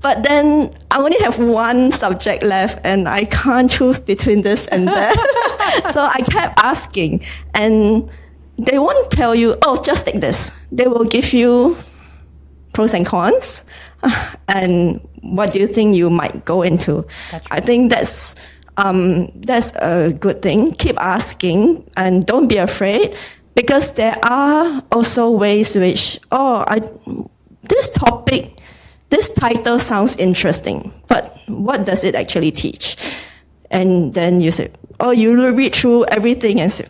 But then I only have one subject left and I can't choose between this and that. So I kept asking, and they won't tell you, oh, just take this. They will give you pros and cons. And what do you think you might go into? Gotcha. I think that's a good thing. Keep asking and don't be afraid, because there are also ways which, this title sounds interesting, but what does it actually teach? And then you say, you read through everything and say,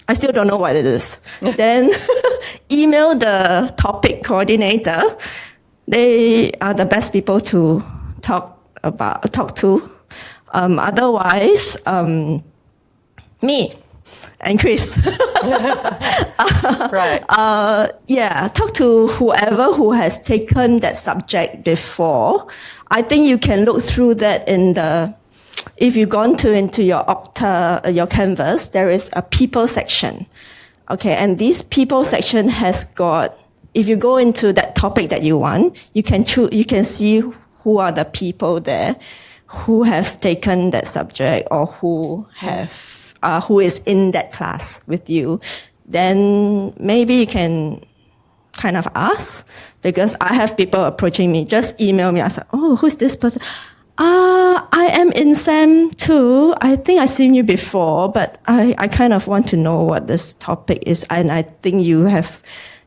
I still don't know what it is. Then email the topic coordinator. They are the best people to talk to. Otherwise, me and Chris. Right. Talk to whoever who has taken that subject before. I think you can look through that if you've gone into your Okta, your Canvas, there is a people section. Okay, and this people section has got, if you go into that topic that you want, you can see who are the people there who have taken that subject or who is in that class with you. Then maybe you can kind of ask, because I have people approaching me, just email me. I say, oh, who's this person? I am in SEM too. I think I've seen you before, but I kind of want to know what this topic is. And I think you have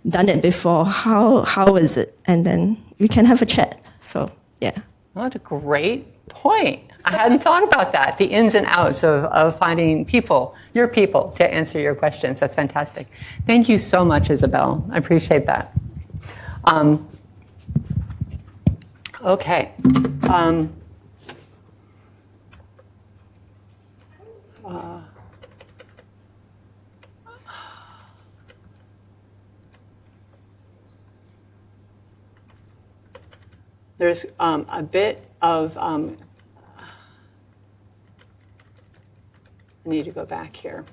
done it before. How is it? And then we can have a chat. So, yeah. What a great point. I hadn't thought about that, the ins and outs of finding your people, to answer your questions. That's fantastic. Thank you so much, Isabel. I appreciate that. Okay. There's a bit of, I need to go back here.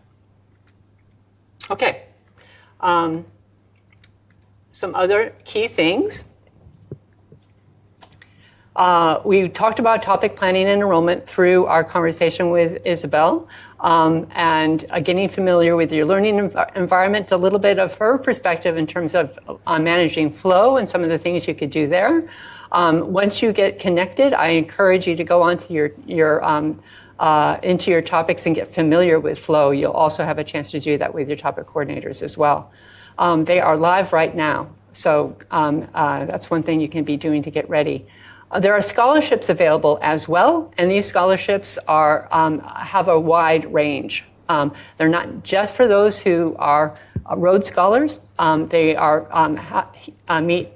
Okay. Some other key things. We talked about topic planning and enrollment through our conversation with Isabel, and getting familiar with your learning environment, a little bit of her perspective in terms of managing flow and some of the things you could do there. Once you get connected, I encourage you to go onto into your topics and get familiar with flow. You'll also have a chance to do that with your topic coordinators as well. They are live right now, so that's one thing you can be doing to get ready. There are scholarships available as well, and these scholarships have a wide range. They're not just for those who are Rhodes Scholars. They meet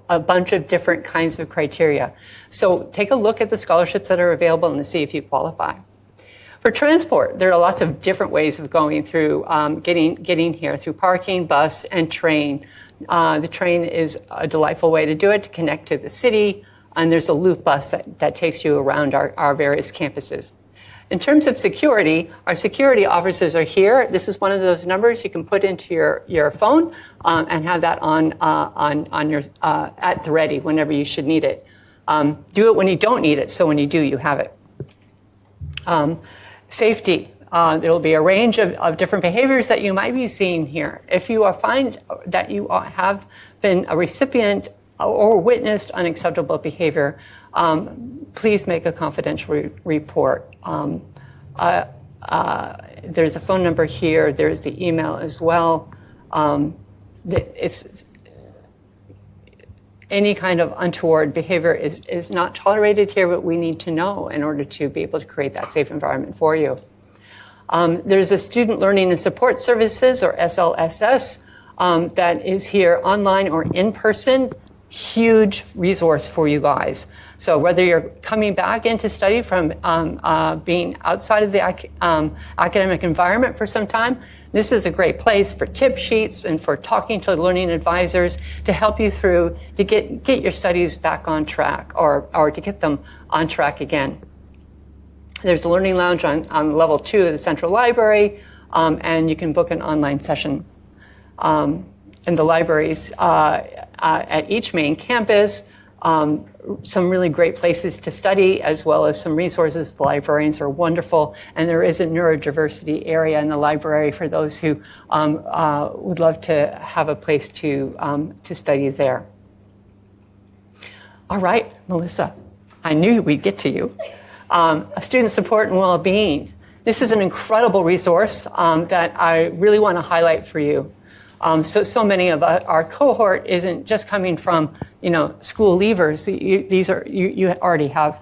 a bunch of different kinds of criteria. So take a look at the scholarships that are available and see if you qualify. For transport, there are lots of different ways of going through getting here through parking, bus, and train. The train is a delightful way to do it, to connect to the city, and there's a loop bus that takes you around our various campuses. In terms of security, our security officers are here. This is one of those numbers you can put into your phone and have that on your at the ready whenever you should need it. Do it when you don't need it, so when you do, you have it. Safety. There will be a range of different behaviors that you might be seeing here. If you find that you have been a recipient or witnessed unacceptable behavior, please make a confidential report. There's a phone number here. There's the email as well. Any kind of untoward behavior is not tolerated here, but we need to know in order to be able to create that safe environment for you. There's a Student Learning and Support Services, or SLSS, that is here online or in person. Huge resource for you guys. So whether you're coming back into study from being outside of the academic environment for some time, this is a great place for tip sheets and for talking to learning advisors to help you through to get your studies back on track or to get them on track again. There's a learning lounge on level 2 of the Central Library, and you can book an online session. In the libraries at each main campus, some really great places to study, as well as some resources. The librarians are wonderful, and there is a neurodiversity area in the library for those who would love to have a place to study there. All right, Melissa, I knew we'd get to you. Student support and well-being. This is an incredible resource that I really want to highlight for you. So many of our cohort isn't just coming from, school leavers. You already have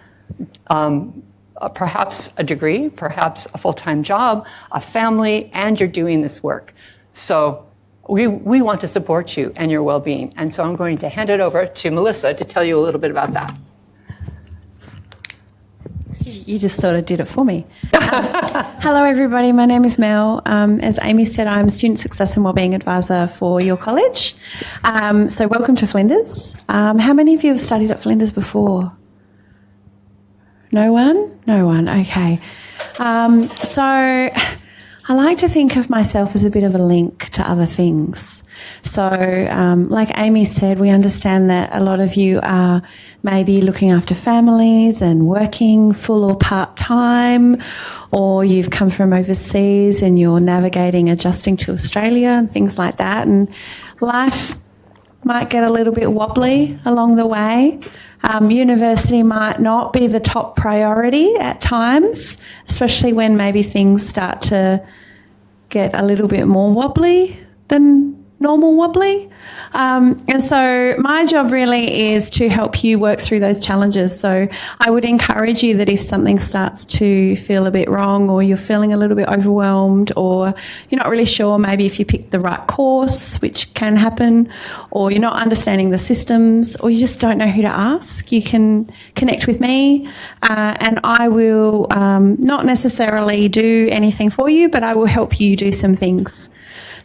perhaps a degree, perhaps a full-time job, a family, and you're doing this work. So we want to support you and your well-being. And so I'm going to hand it over to Melissa to tell you a little bit about that. You just sort of did it for me. Hello, everybody. My name is Mel. As Amy said, I'm Student Success and Wellbeing Advisor for your college. So welcome to Flinders. How many of you have studied at Flinders before? No one? No one. Okay. So I like to think of myself as a bit of a link to other things. So like Amy said, we understand that a lot of you are maybe looking after families and working full or part-time, or you've come from overseas and you're navigating, adjusting to Australia and things like that. And life might get a little bit wobbly along the way. University might not be the top priority at times, especially when maybe things start to get a little bit more wobbly than normal wobbly. And so my job really is to help you work through those challenges. So I would encourage you that if something starts to feel a bit wrong, or you're feeling a little bit overwhelmed, or you're not really sure maybe if you picked the right course, which can happen, or you're not understanding the systems, or you just don't know who to ask, you can connect with me and I will not necessarily do anything for you, but I will help you do some things.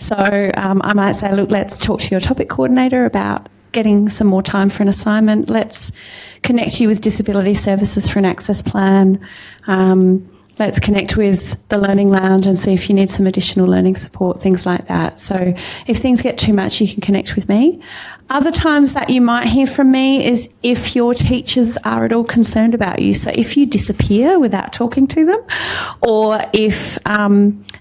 So I might say, look, let's talk to your topic coordinator about getting some more time for an assignment. Let's connect you with Disability Services for an access plan. Let's connect with the Learning Lounge and see if you need some additional learning support, things like that. So if things get too much, you can connect with me. Other times that you might hear from me is if your teachers are at all concerned about you. So if you disappear without talking to them, or if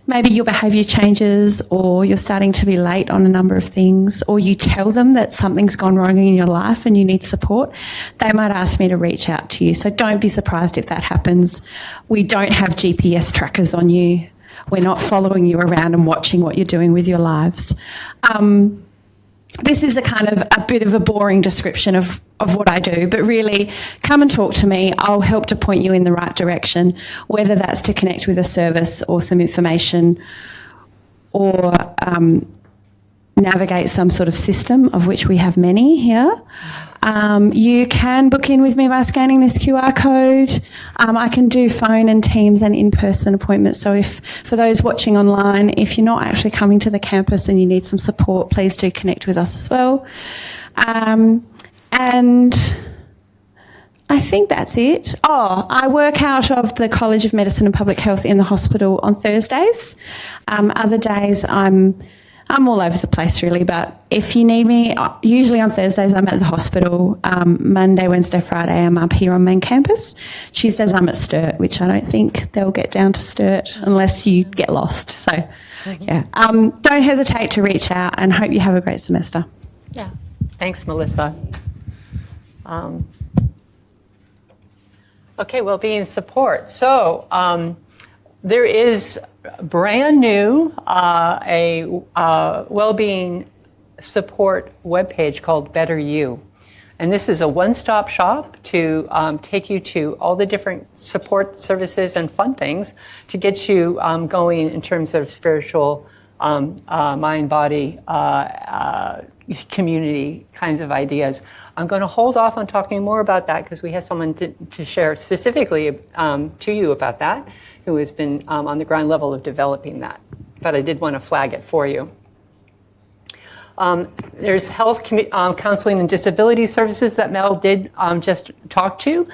maybe your behaviour changes, or you're starting to be late on a number of things, or you tell them that something's gone wrong in your life and you need support, they might ask me to reach out to you. So don't be surprised if that happens. We don't have GPS trackers on you. We're not following you around and watching what you're doing with your lives. This is a bit of a boring description of what I do, but really come and talk to me. I'll help to point you in the right direction, whether that's to connect with a service or some information, or navigate some sort of system, of which we have many here. You can book in with me by scanning this QR code. I can do phone and Teams and in-person appointments. So for those watching online, if you're not actually coming to the campus and you need some support, please do connect with us as well. And I think that's it. I work out of the College of Medicine and Public Health in the hospital on Thursdays. Other days I'm all over the place really, but if you need me, usually on Thursdays I'm at the hospital. Monday, Wednesday, Friday I'm up here on main campus. Tuesdays I'm at Sturt, which I don't think they'll get down to Sturt unless you get lost. So, yeah. Don't hesitate to reach out, and hope you have a great semester. Yeah. Thanks, Melissa. Okay, well-being support. So there is brand new a well-being support webpage called Better You. And this is a one-stop shop to take you to all the different support services and fun things to get you going in terms of spiritual, mind, body, community kinds of ideas. I'm going to hold off on talking more about that because we have someone to share specifically to you about that, who has been on the ground level of developing that. But I did want to flag it for you. There's health, counseling, and disability services that Mel did just talk to.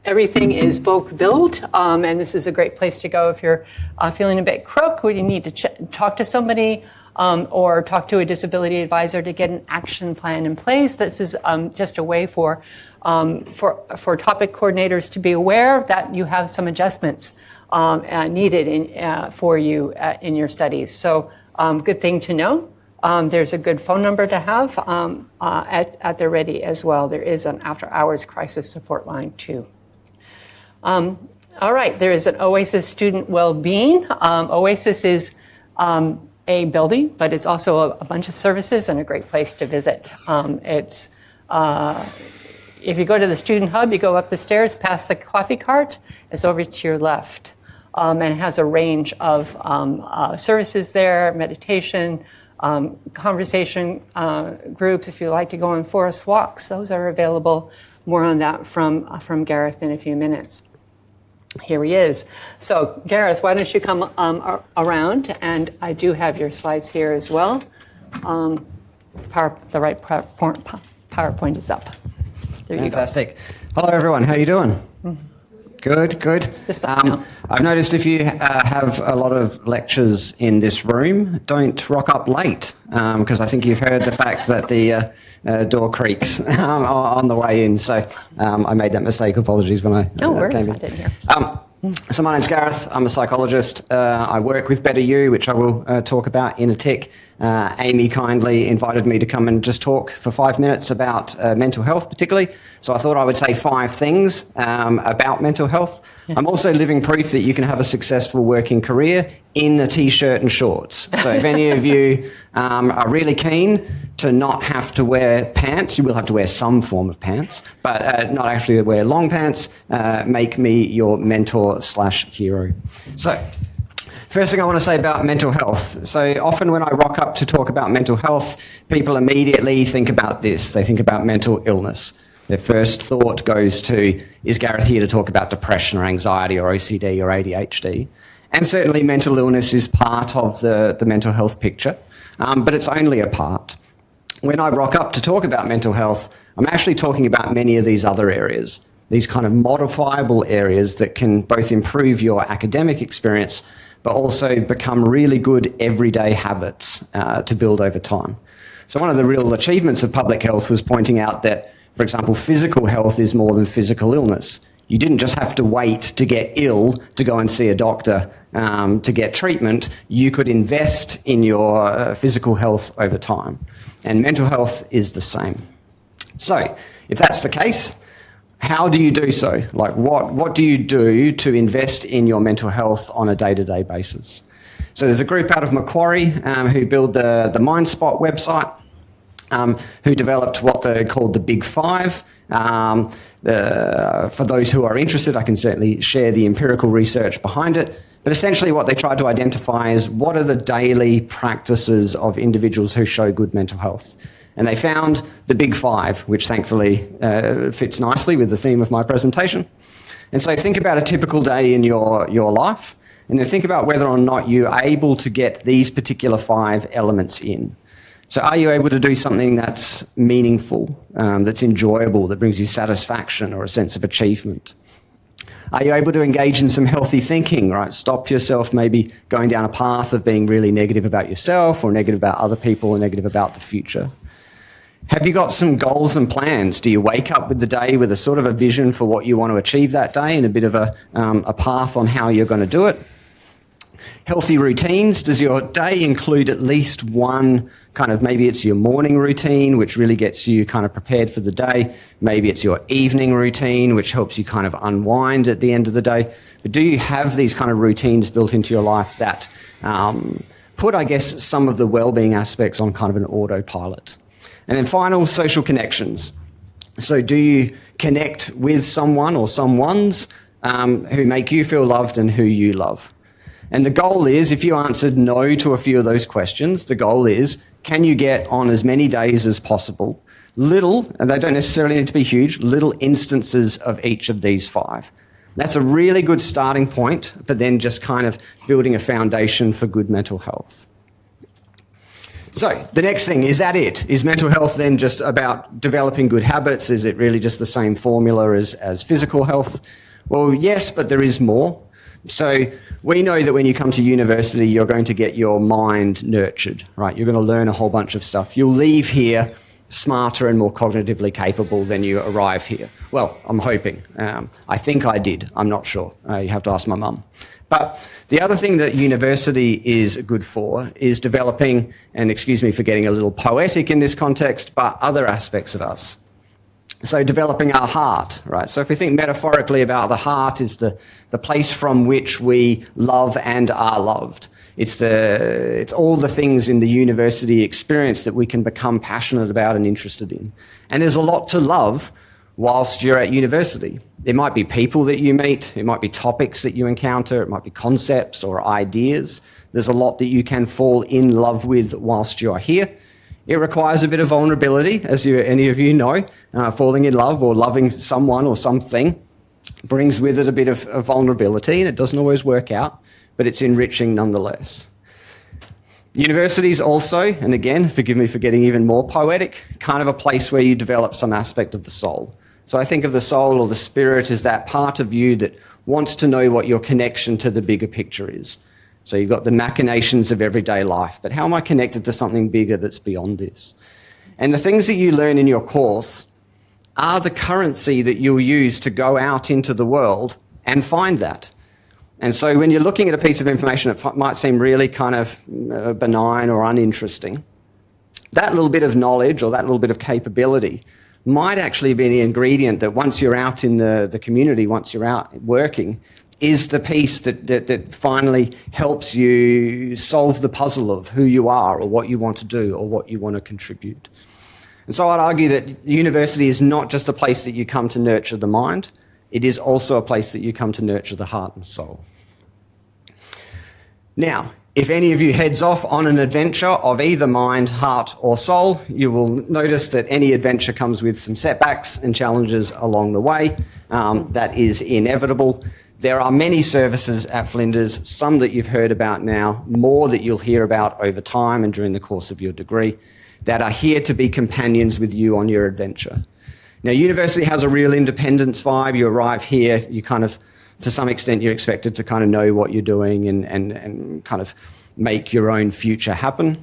Everything is both billed, and this is a great place to go if you're feeling a bit crook, or you need to talk to somebody or talk to a disability advisor to get an action plan in place. This is just a way for topic coordinators to be aware that you have some adjustments needed for you in your studies. So good thing to know. There's a good phone number to have at the ready as well. There is an after-hours crisis support line too. All right, there is an Oasis Student Wellbeing. Oasis is a building, but it's also a bunch of services and a great place to visit. If you go to the Student Hub, you go up the stairs past the coffee cart, it's over to your left. And it has a range of services there, meditation, conversation groups. If you like to go on forest walks, those are available. more on that from Gareth in a few minutes. Here he is. So Gareth, why don't you come around? And I do have your slides here as well. The right PowerPoint is up. There you go. Fantastic. Hello, everyone. How are you doing? Good, good. I've noticed if you have a lot of lectures in this room, don't rock up late, because I think you've heard the fact that the door creaks on the way in. So I made that mistake. Apologies when I came in. I didn't hear. So my name's Gareth. I'm a psychologist. I work with Better You, which I will talk about in a tick. Amy kindly invited me to come and just talk for 5 minutes about mental health particularly. So I thought I would say 5 things about mental health. Yeah. I'm also living proof that you can have a successful working career in a T-shirt and shorts. So if any of you are really keen to not have to wear pants, you will have to wear some form of pants, but not actually wear long pants, make me your mentor/hero. So first thing I want to say about mental health. So often when I rock up to talk about mental health, people immediately think about this. They think about mental illness. Their first thought goes to, is Gareth here to talk about depression or anxiety or OCD or ADHD? And certainly mental illness is part of the mental health picture, but it's only a part. When I rock up to talk about mental health, I'm actually talking about many of these other areas, these kind of modifiable areas that can both improve your academic experience, but also become really good everyday habits to build over time. So one of the real achievements of public health was pointing out that, for example, physical health is more than physical illness. You didn't just have to wait to get ill to go and see a doctor to get treatment. You could invest in your physical health over time. And mental health is the same. So if that's the case, how do you do so? Like what do you do to invest in your mental health on a day-to-day basis? So there's a group out of Macquarie who built the MindSpot website, who developed what they called the Big Five. For those who are interested, I can certainly share the empirical research behind it. But essentially what they tried to identify is what are the daily practices of individuals who show good mental health. And they found the Big Five, which thankfully fits nicely with the theme of my presentation. And so think about a typical day in your life, and then think about whether or not you're able to get these particular 5 elements in. So are you able to do something that's meaningful, that's enjoyable, that brings you satisfaction or a sense of achievement? Are you able to engage in some healthy thinking, right? Stop yourself maybe going down a path of being really negative about yourself or negative about other people or negative about the future? Have you got some goals and plans? Do you wake up with the day with a sort of a vision for what you want to achieve that day and a bit of a path on how you're going to do it? Healthy routines. Does your day include at least one kind of, maybe it's your morning routine, which really gets you kind of prepared for the day. Maybe it's your evening routine, which helps you kind of unwind at the end of the day. But do you have these kind of routines built into your life that put, I guess, some of the well-being aspects on kind of an autopilot? And then final, social connections. So do you connect with someone or someones who make you feel loved and who you love? And the goal is, if you answered no to a few of those questions, the goal is, can you get on as many days as possible? Little, and they don't necessarily need to be huge, little instances of each of these 5. That's a really good starting point for then just kind of building a foundation for good mental health. So the next thing, is that it? Is mental health then just about developing good habits? Is it really just the same formula as physical health? Well, yes, but there is more. So we know that when you come to university, you're going to get your mind nurtured, right? You're going to learn a whole bunch of stuff. You'll leave here smarter and more cognitively capable than you arrive here. Well, I'm hoping. I think I did. I'm not sure. You have to ask my mum. But the other thing that university is good for is developing, and excuse me for getting a little poetic in this context, but other aspects of us. So developing our heart, right? So if we think metaphorically about the heart is the place from which we love and are loved. It's all the things in the university experience that we can become passionate about and interested in. And there's a lot to love whilst you're at university. There might be people that you meet, it might be topics that you encounter, it might be concepts or ideas. There's a lot that you can fall in love with whilst you're here. It requires a bit of vulnerability, as any of you know. Falling in love or loving someone or something brings with it a bit of vulnerability, and it doesn't always work out, but it's enriching nonetheless. Universities also, and again, forgive me for getting even more poetic, kind of a place where you develop some aspect of the soul. So I think of the soul or the spirit as that part of you that wants to know what your connection to the bigger picture is. So you've got the machinations of everyday life, but how am I connected to something bigger that's beyond this? And the things that you learn in your course are the currency that you'll use to go out into the world and find that. And so when you're looking at a piece of information that might seem really kind of benign or uninteresting, that little bit of knowledge or that little bit of capability might actually be the ingredient that once you're out in the community, once you're out working, is the piece that finally helps you solve the puzzle of who you are or what you want to do or what you want to contribute. And so I'd argue that the university is not just a place that you come to nurture the mind, it is also a place that you come to nurture the heart and soul. Now, if any of you heads off on an adventure of either mind, heart or soul, you will notice that any adventure comes with some setbacks and challenges along the way. That is inevitable. There are many services at Flinders, some that you've heard about now, more that you'll hear about over time and during the course of your degree, that are here to be companions with you on your adventure. Now, university has a real independence vibe. You arrive here, you kind of, to some extent, you're expected to kind of know what you're doing and kind of make your own future happen.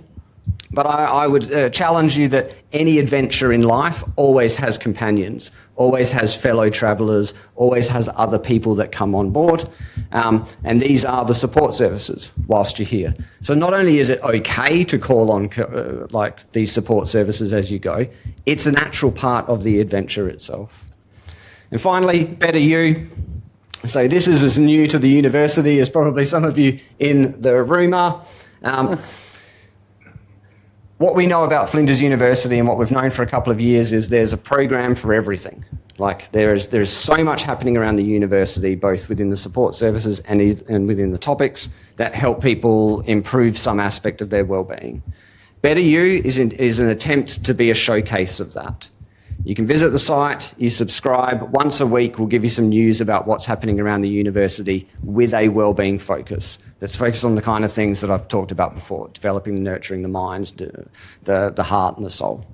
But I would challenge you that any adventure in life always has companions, always has fellow travellers, always has other people that come on board. And these are the support services whilst you're here. So not only is it okay to call on like these support services as you go, it's a natural part of the adventure itself. And finally, Better You. So this is as new to the university as probably some of you in the room are. What we know about Flinders University and what we've known for a couple of years is there's a program for everything. Like there's so much happening around the university, both within the support services and within the topics that help people improve some aspect of their well-being. Better You is an attempt to be a showcase of that. You can visit the site, you subscribe. Once a week, we'll give you some news about what's happening around the university with a wellbeing focus that's focused on the kind of things that I've talked about before, developing and nurturing the mind, the heart and the soul.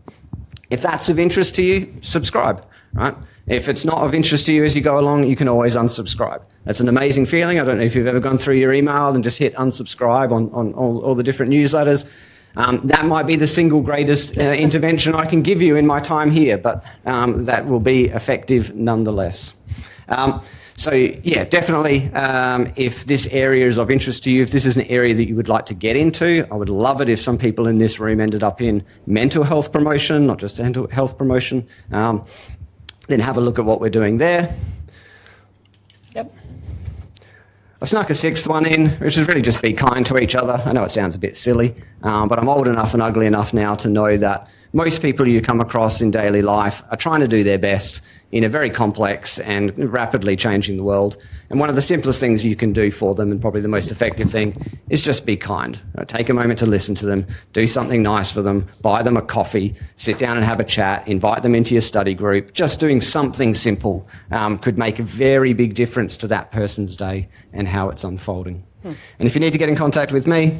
If that's of interest to you, subscribe, right? If it's not of interest to you as you go along, you can always unsubscribe. That's an amazing feeling. I don't know if you've ever gone through your email and just hit unsubscribe on all the different newsletters. That might be the single greatest intervention I can give you in my time here, but that will be effective nonetheless. So yeah, definitely, if this area is of interest to you, if this is an area that you would like to get into, I would love it if some people in this room ended up in mental health promotion, not just mental health promotion. Then have a look at what we're doing there. Yep. I've snuck a sixth one in, which is really just be kind to each other. I know it sounds a bit silly, but I'm old enough and ugly enough now to know that most people you come across in daily life are trying to do their best in a very complex and rapidly changing the world. And one of the simplest things you can do for them, and probably the most effective thing, is just be kind. Take a moment to listen to them, do something nice for them, buy them a coffee, sit down and have a chat, invite them into your study group. Just doing something simple could make a very big difference to that person's day and how it's unfolding. And if you need to get in contact with me,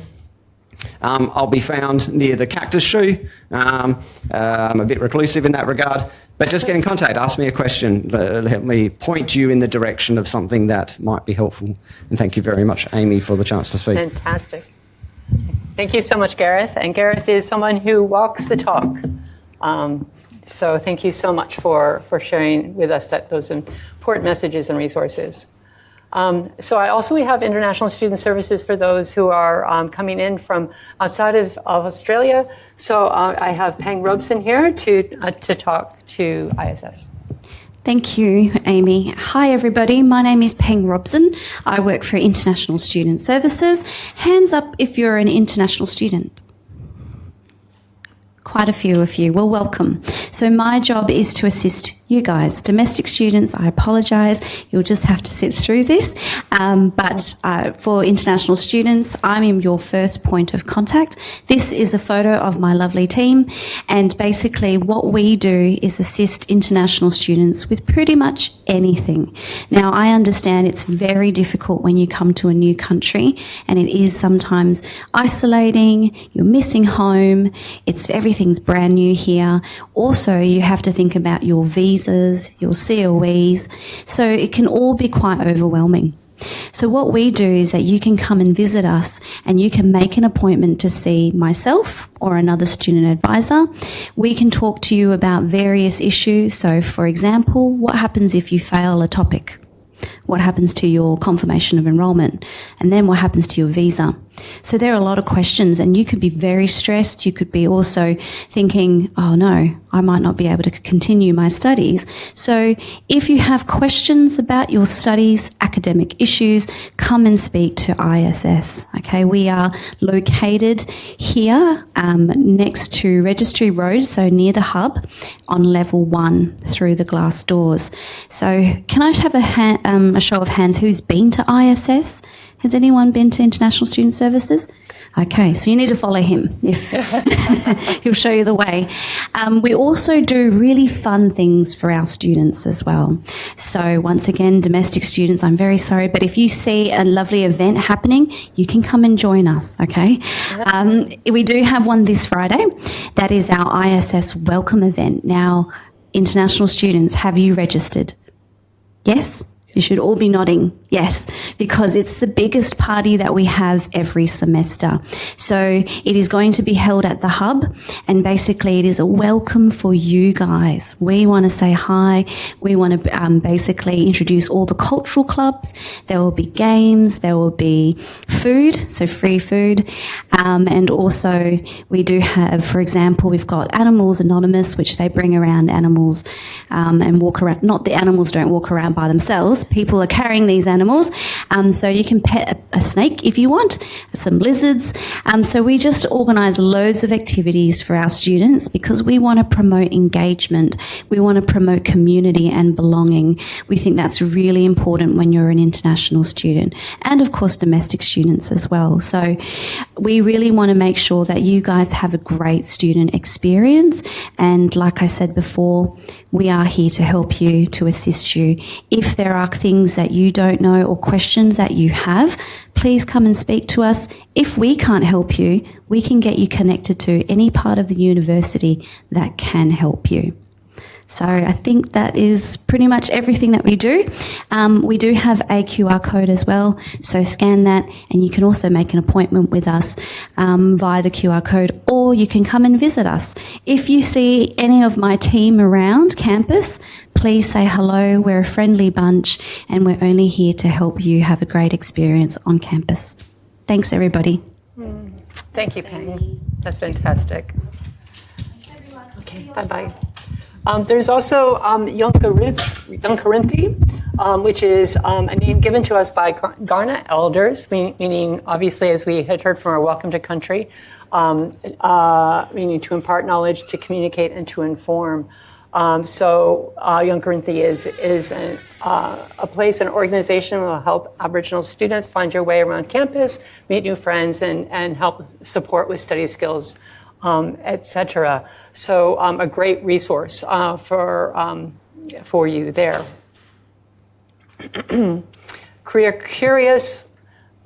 I'll be found near the Cactus Shoe. I'm a bit reclusive in that regard, but just get in contact, ask me a question, let me point you in the direction of something that might be helpful. And thank you very much, Amy, for the chance to speak. Fantastic. Thank you so much, Gareth. And Gareth is someone who walks the talk. So thank you so much for sharing with us those important messages and resources. So we have international student services for those who are coming in from outside of Australia. So I have Peng Robson here to talk to ISS. Thank you, Amy. Hi, everybody. My name is Peng Robson. I work for International Student Services. Hands up if you're an international student. quite a few of you. Well, welcome. So my job is to assist you guys. Domestic students, I apologise, you'll just have to sit through this. But for international students, I'm your first point of contact. This is a photo of my lovely team, and basically what we do is assist international students with pretty much anything. Now, I understand it's very difficult when you come to a new country, and it is sometimes isolating, you're missing home, everything's brand new here. Also, you have to think about your visas, your COEs, so it can all be quite overwhelming. So what we do is that you can come and visit us, and you can make an appointment to see myself or another student advisor. We can talk to you about various issues. So for example, what happens if you fail a topic? What happens to your confirmation of enrolment? And then what happens to your visa? So there are a lot of questions, and you could be very stressed. You could be also thinking, oh no, I might not be able to continue my studies. So if you have questions about your studies, academic issues, come and speak to ISS. Okay, we are located here next to Registry Road, so near the hub, on level 1 through the glass doors. So can I have a show of hands who's been to ISS? Has anyone been to International Student Services? Okay, so you need to follow him. If he'll show you the way. We also do really fun things for our students as well. So once again, domestic students, I'm very sorry, but if you see a lovely event happening, you can come and join us, okay? We do have one this Friday. That is our ISS welcome event. Now, international students, have you registered? Yes? You should all be nodding, yes, because it's the biggest party that we have every semester. So it is going to be held at the hub, and basically it is a welcome for you guys. We want to say hi. We want to basically introduce all the cultural clubs. There will be games. There will be food, so free food. And also we do have, for example, we've got Animals Anonymous, which they bring around animals and walk around. Not the animals don't walk around by themselves. People are carrying these animals. So you can pet a snake if you want, some lizards. So we just organise loads of activities for our students because we want to promote engagement. We want to promote community and belonging. We think that's really important when you're an international student, and of course domestic students as well. So we really want to make sure that you guys have a great student experience. And like I said before, we are here to help you, to assist you. If there are things that you don't know or questions that you have, please come and speak to us. If we can't help you, we can get you connected to any part of the university that can help you. So I think that is pretty much everything that we do. We do have a QR code as well, so scan that, and you can also make an appointment with us via the QR code, or you can come and visit us. If you see any of my team around campus, please say hello. We're a friendly bunch, and we're only here to help you have a great experience on campus. Thanks, everybody. Thank you, Penny. That's fantastic. Okay, bye-bye. There's also Young Corinthi, which is a name given to us by Ghana elders, meaning obviously, as we had heard from our Welcome to Country, meaning to impart knowledge, to communicate, and to inform. So Young Corinthi is a place, an organization that will help Aboriginal students find your way around campus, meet new friends, and help support with study skills, etc. So a great resource for you there. Career Curious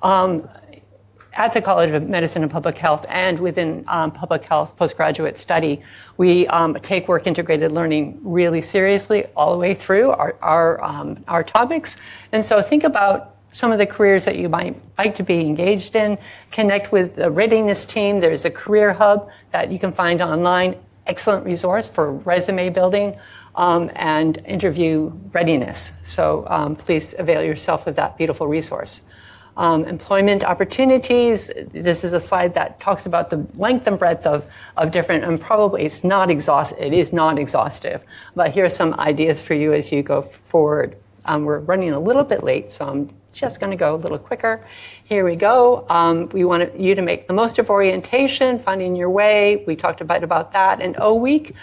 at the College of Medicine and Public Health, and within public health postgraduate study, we take work integrated learning really seriously all the way through our topics. And so think about some of the careers that you might like to be engaged in. Connect with the readiness team. There's a career hub that you can find online. Excellent resource for resume building and interview readiness. So please avail yourself of that beautiful resource. Employment opportunities. This is a slide that talks about the length and breadth of different, and probably it is not exhaustive, but here are some ideas for you as you go forward. We're running a little bit late, so I'm just going to go a little quicker. Here we go. We want you to make the most of orientation, finding your way. We talked a bit about that. And O Week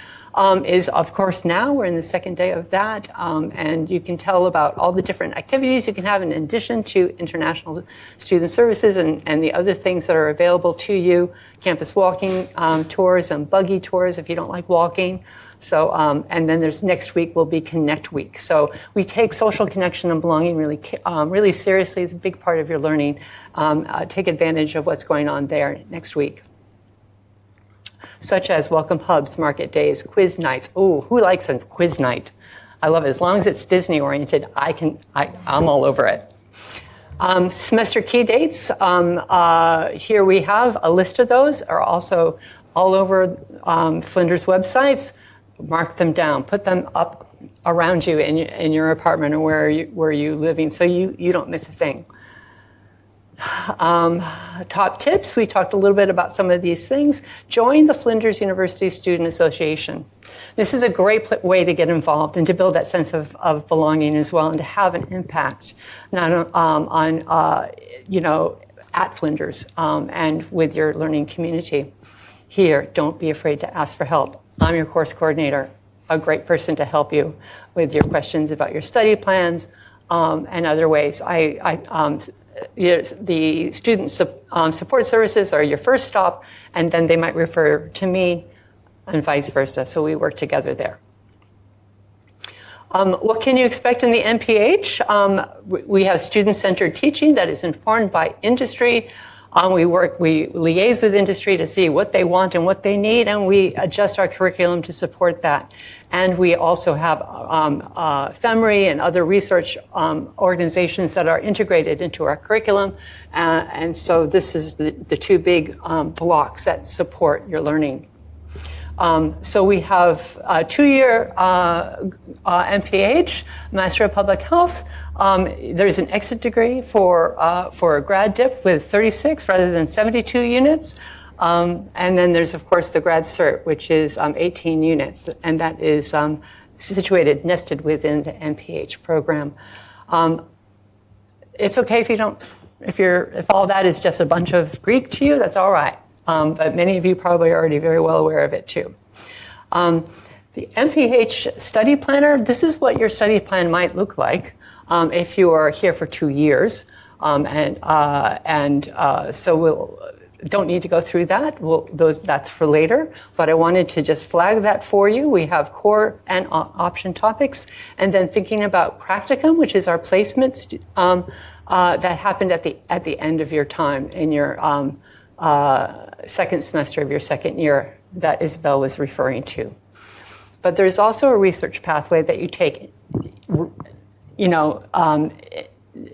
is, of course, now. We're in the second day of that. And you can tell about all the different activities you can have in addition to International Student Services and the other things that are available to you. Campus walking tours and buggy tours if you don't like walking. So, and then there's next week will be Connect Week. So we take social connection and belonging really seriously. It's a big part of your learning. Take advantage of what's going on there next week. Such as welcome hubs, market days, quiz nights. Ooh, who likes a quiz night? I love it. As long as it's Disney oriented, I'm all over it. Semester key dates. Here we have a list of those. Are also all over Flinders websites. Mark them down, put them up around you in your apartment or where you're living so you don't miss a thing. Top tips, we talked a little bit about some of these things. Join the Flinders University Student Association. This is a great way to get involved and to build that sense of belonging as well and to have an impact not at Flinders and with your learning community. Here, don't be afraid to ask for help. I'm your course coordinator, a great person to help you with your questions about your study plans and other ways. The student support services are your first stop, and then they might refer to me and vice versa. So we work together there. What can you expect in the MPH? We have student-centered teaching that is informed by industry. We liaise with industry to see what they want and what they need, and we adjust our curriculum to support that. And we also have FEMRI and other research organizations that are integrated into our curriculum. And so this is the two big blocks that support your learning. So we have a 2-year MPH, Master of Public Health. There's an exit degree for a grad dip with 36 rather than 72 units. And then there's, of course, the grad cert, which is 18 units, and that is nested within the MPH program. It's okay if all that is just a bunch of Greek to you, that's all right. But many of you probably are already very well aware of it too. The MPH study planner, this is what your study plan might look like if you are here for 2 years. So we'll don't need to go through that. That's for later. But I wanted to just flag that for you. We have core and option topics. And then thinking about practicum, which is our placements that happened at the end of your time in your second semester of your second year that Isabel was referring to. But there's also a research pathway that you take,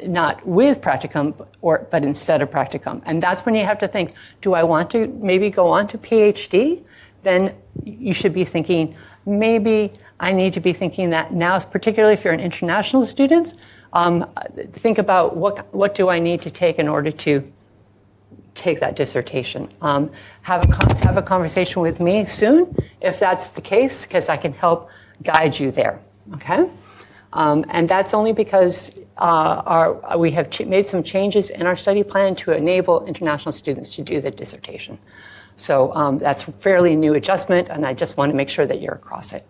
not with practicum, but instead of practicum. And that's when you have to think, do I want to maybe go on to PhD? Then you should be thinking, maybe I need to be thinking that now, particularly if you're an international student, think about what do I need to take in order to take that dissertation. Have a conversation with me soon, if that's the case, because I can help guide you there, okay? And that's only because we have made some changes in our study plan to enable international students to do the dissertation. So that's a fairly new adjustment, and I just want to make sure that you're across it.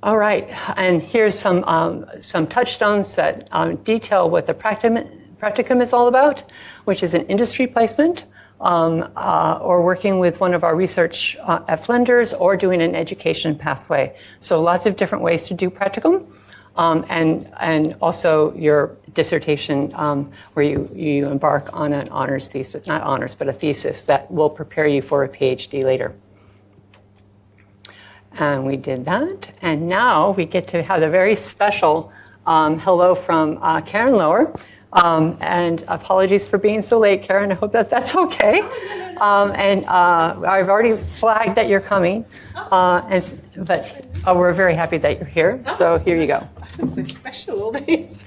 All right, and here's some touchstones that detail what the practicum is all about, which is an industry placement, or working with one of our research at Flinders, or doing an education pathway. So lots of different ways to do practicum, and also your dissertation where you embark on an honors thesis, not honors, but a thesis that will prepare you for a PhD later. And we did that. And now we get to have a very special hello from Karen Lower. And apologies for being so late, Karen. I hope that's okay. And I've already flagged that you're coming. But we're very happy that you're here. So here you go. I feel so special all these.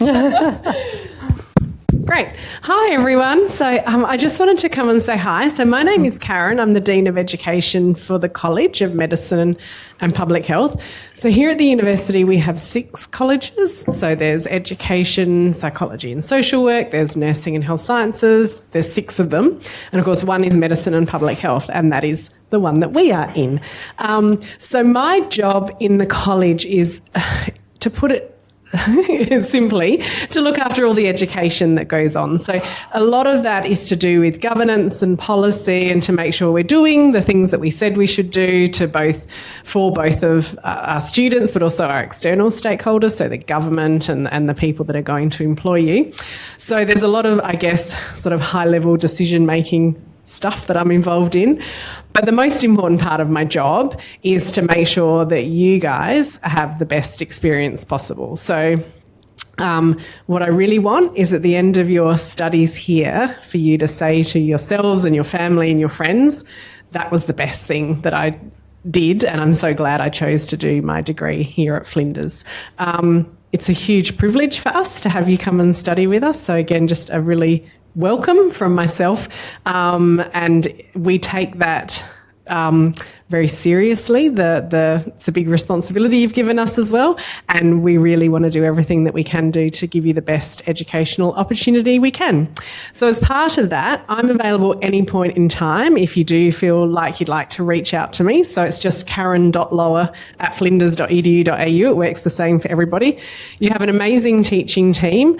Great. Hi, everyone. So I just wanted to come and say hi. So my name is Karen. I'm the Dean of Education for the College of Medicine and Public Health. So here at the university, we have 6 colleges. So there's Education, Psychology and Social Work, there's Nursing and Health Sciences, there's 6 of them. And of course, one is Medicine and Public Health, and that is the one that we are in. So my job in the college is, to put it simply, to look after all the education that goes on. So a lot of that is to do with governance and policy, and to make sure we're doing the things that we said we should do for both of our students, but also our external stakeholders, so the government and the people that are going to employ you. So there's a lot of, I guess, sort of high-level decision-making stuff that I'm involved in. But the most important part of my job is to make sure that you guys have the best experience possible. So what I really want is at the end of your studies here for you to say to yourselves and your family and your friends, that was the best thing that I did, and I'm so glad I chose to do my degree here at Flinders. It's a huge privilege for us to have you come and study with us. So again, just a really welcome from myself, and we take that very seriously. It's a big responsibility you've given us as well, and we really want to do everything that we can do to give you the best educational opportunity we can. So as part of that, I'm available any point in time if you do feel like you'd like to reach out to me. So it's just karen.lower@flinders.edu.au. It works the same for everybody. You have an amazing teaching team.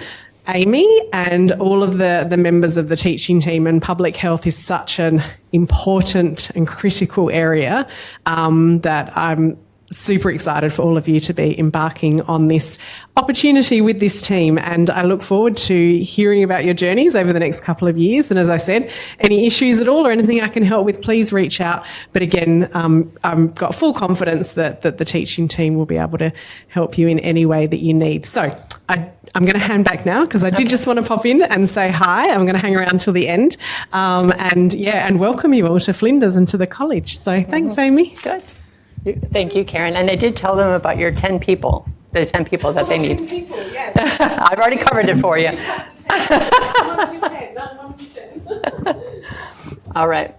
Amy and all of the members of the teaching team, and public health is such an important and critical area that I'm super excited for all of you to be embarking on this opportunity with this team, and I look forward to hearing about your journeys over the next couple of years. And as I said, any issues at all or anything I can help with, please reach out. But again, I've got full confidence that the teaching team will be able to help you in any way that you need. So I'm going to hand back now, because I did just want to pop in and say hi. I'm going to hang around till the end, and welcome you all to Flinders and to the college. So thanks, Amy. Good. Thank you, Karen. And I did tell them about your 10 people, the 10 people that they need. 10 people, yes. I've already covered it for you. All right.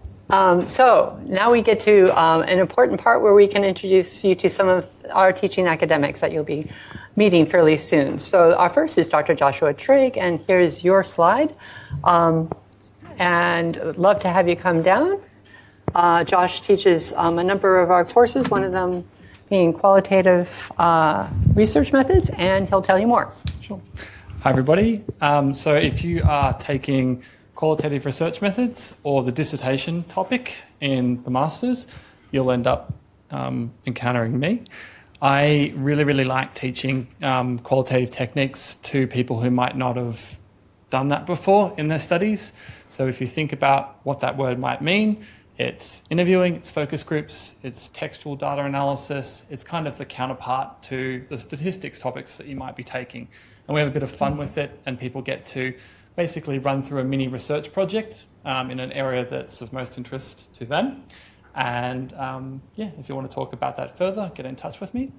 So now we get to an important part where we can introduce you to some of our teaching academics that you'll be meeting fairly soon. So our first is Dr. Joshua Trigg, and here's your slide. And I'd love to have you come down. Josh teaches a number of our courses, one of them being qualitative research methods, and he'll tell you more. Sure. Hi, everybody. So if you are taking qualitative research methods or the dissertation topic in the Masters, you'll end up encountering me. I really like teaching qualitative techniques to people who might not have done that before in their studies. So if you think about what that word might mean, it's interviewing, it's focus groups, it's textual data analysis, it's kind of the counterpart to the statistics topics that you might be taking. And we have a bit of fun with it, and people get to basically run through a mini research project in an area that's of most interest to them. And if you want to talk about that further, get in touch with me.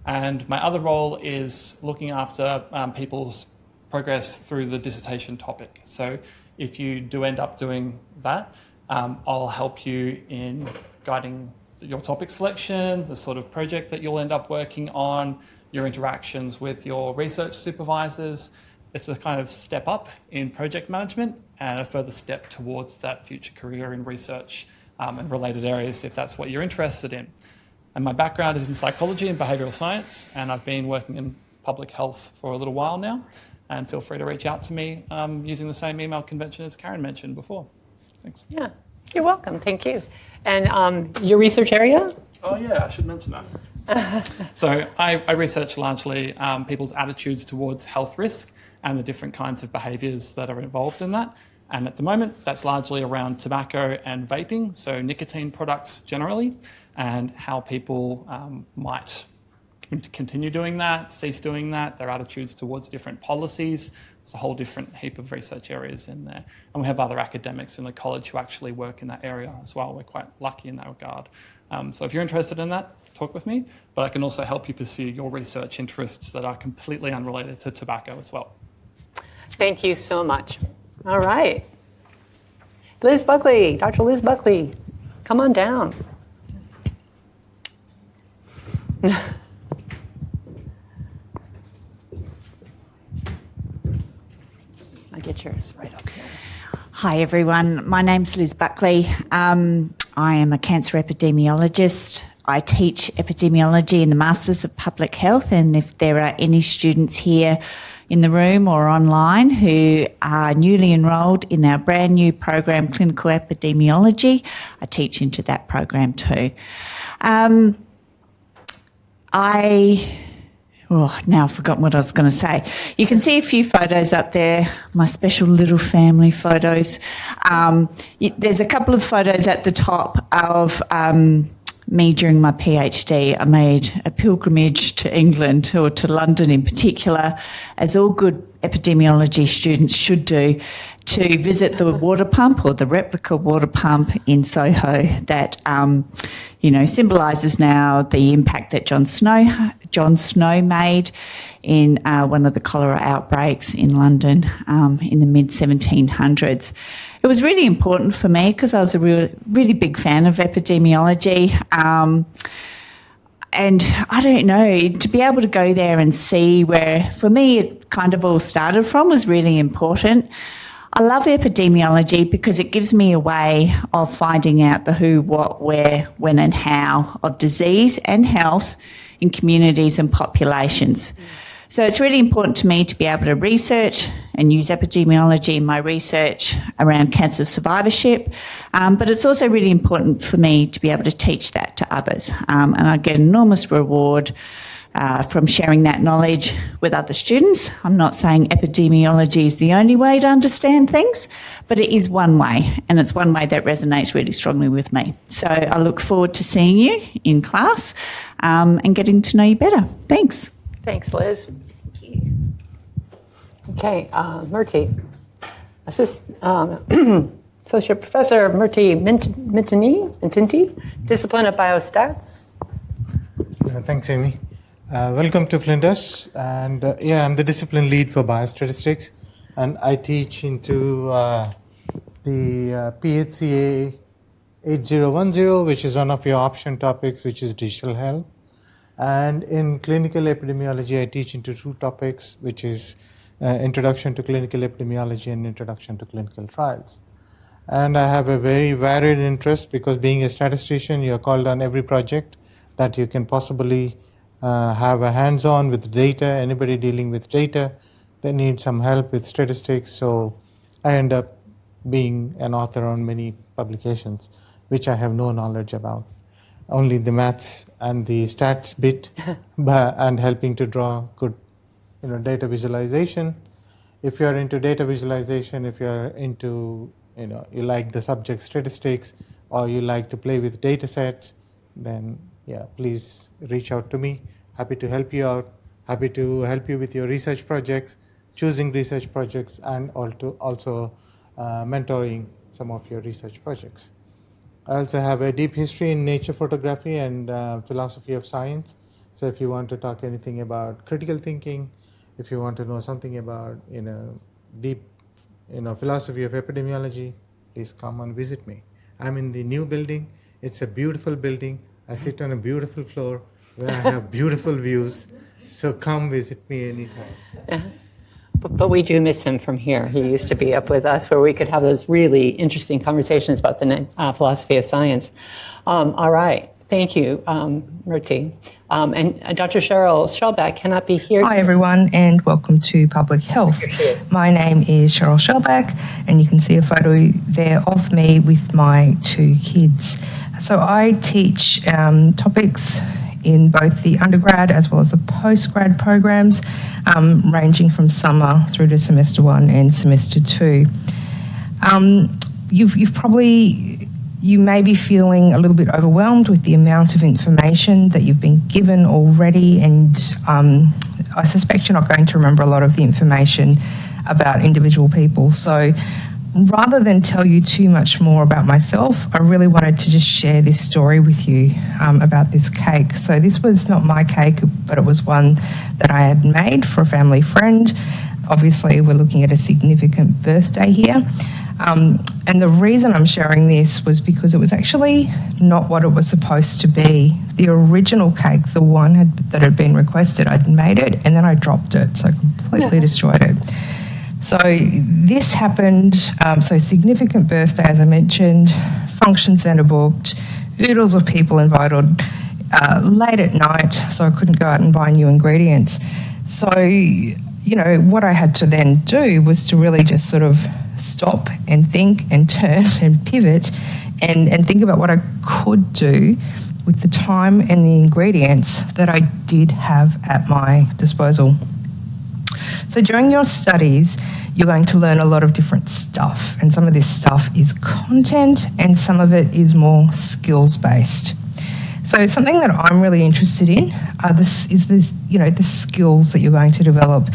And my other role is looking after people's progress through the dissertation topic. So if you do end up doing that, I'll help you in guiding your topic selection, the sort of project that you'll end up working on, your interactions with your research supervisors. It's a kind of step up in project management and a further step towards that future career in research and related areas if that's what you're interested in. And my background is in psychology and behavioural science, and I've been working in public health for a little while now. And feel free to reach out to me using the same email convention as Karen mentioned before. Thanks. Yeah, you're welcome. Thank you. And your research area? Oh, yeah, I should mention that. So I research largely people's attitudes towards health risk and the different kinds of behaviours that are involved in that. And at the moment, that's largely around tobacco and vaping, so nicotine products generally, and how people might continue doing that, cease doing that, their attitudes towards different policies. There's a whole different heap of research areas in there. And we have other academics in the college who actually work in that area as well. We're quite lucky in that regard. So if you're interested in that, talk with me, but I can also help you pursue your research interests that are completely unrelated to tobacco as well. Thank you so much. All right. Liz Buckley, Dr. Liz Buckley, come on down. I get yours right up here. Hi everyone, my name's Liz Buckley. I am a cancer epidemiologist. I teach epidemiology in the Masters of Public Health, and if there are any students here in the room or online who are newly enrolled in our brand new program, Clinical Epidemiology, I teach into that program too. Now I've forgotten what I was going to say. You can see a few photos up there, my special little family photos. There's a couple of photos at the top of me during my PhD. I made a pilgrimage to England, or to London in particular, as all good epidemiology students should do, to visit the water pump, or the replica water pump in Soho that, symbolises now the impact that John Snow made in one of the cholera outbreaks in London in the mid-1700s. It was really important for me because I was a really big fan of epidemiology. And I don't know, to be able to go there and see where, for me, it kind of all started from was really important. I love epidemiology because it gives me a way of finding out the who, what, where, when and how of disease and health in communities and populations. So it's really important to me to be able to research and use epidemiology in my research around cancer survivorship, but it's also really important for me to be able to teach that to others. And I get enormous reward from sharing that knowledge with other students. I'm not saying epidemiology is the only way to understand things, but it is one way, and it's one way that resonates really strongly with me. So I look forward to seeing you in class and getting to know you better. Thanks. Thanks, Liz. Thank you. Okay, Murti. Associate Professor Murti Mintinti, Discipline of Biostats. Thanks, Amy. Welcome to Flinders. And I'm the discipline lead for biostatistics, and I teach into the PHCA 8010, which is one of your option topics, which is digital health. And in clinical epidemiology, I teach into two topics, which is introduction to clinical epidemiology and introduction to clinical trials. And I have a very varied interest because being a statistician, you're called on every project that you can possibly have a hands-on with data. Anybody dealing with data, they need some help with statistics. So I end up being an author on many publications, which I have no knowledge about. Only the maths and the stats bit, and helping to draw good, data visualization. If you're into data visualization, if you're into, you like the subject statistics, or you like to play with data sets, then please reach out to me. Happy to help you out. Happy to help you with your research projects, choosing research projects, and also mentoring some of your research projects. I also have a deep history in nature photography and philosophy of science. So if you want to talk anything about critical thinking, if you want to know something about deep philosophy of epidemiology, please come and visit me. I'm in the new building. It's a beautiful building. I sit on a beautiful floor where I have beautiful views. So come visit me anytime. But we do miss him from here. He used to be up with us where we could have those really interesting conversations about the philosophy of science. All right. Thank you, Murti. And Dr. Cheryl Shellback cannot be here. Hi, everyone, and welcome to Public Health. My name is Cheryl Shellback, and you can see a photo there of me with my two kids. So I teach topics in both the undergrad as well as the postgrad programs, ranging from summer through to semester 1 and semester 2. You may be feeling a little bit overwhelmed with the amount of information that you've been given already, and I suspect you're not going to remember a lot of the information about individual people. So rather than tell you too much more about myself, I really wanted to just share this story with you about this cake. So this was not my cake, but it was one that I had made for a family friend. Obviously, we're looking at a significant birthday here. And the reason I'm sharing this was because it was actually not what it was supposed to be. The original cake, the one that had been requested, I'd made it and then I dropped it, so I completely destroyed it. So this happened, so significant birthday, as I mentioned, function centre booked, oodles of people invited, late at night, so I couldn't go out and buy new ingredients. So, what I had to then do was to really just sort of stop and think and turn and pivot and think about what I could do with the time and the ingredients that I did have at my disposal. So during your studies, you're going to learn a lot of different stuff, and some of this stuff is content and some of it is more skills-based. So something that I'm really interested in the skills that you're going to develop,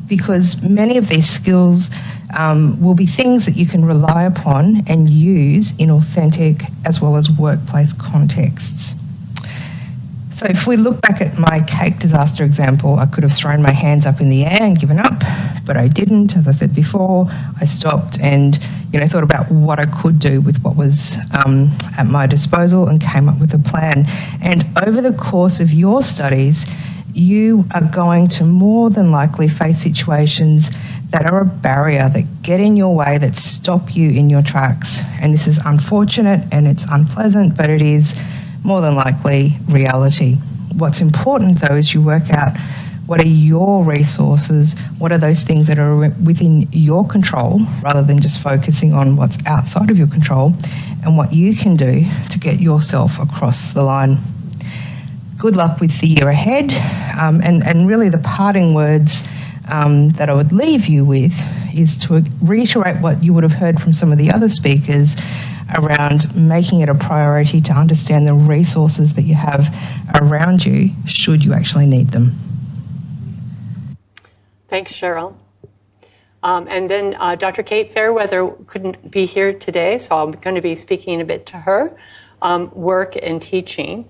because many of these skills will be things that you can rely upon and use in authentic as well as workplace contexts. So if we look back at my cake disaster example, I could have thrown my hands up in the air and given up, but I didn't. As I said before, I stopped and thought about what I could do with what was at my disposal and came up with a plan. And over the course of your studies, you are going to more than likely face situations that are a barrier, that get in your way, that stop you in your tracks. And this is unfortunate and it's unpleasant, but it is more than likely reality. What's important though is you work out what are your resources, what are those things that are within your control, rather than just focusing on what's outside of your control, and what you can do to get yourself across the line. Good luck with the year ahead, and really the parting words that I would leave you with is to reiterate what you would have heard from some of the other speakers around making it a priority to understand the resources that you have around you should you actually need them. Thanks, Cheryl. And then Dr. Kate Fairweather couldn't be here today, so I'm going to be speaking a bit to her work and teaching.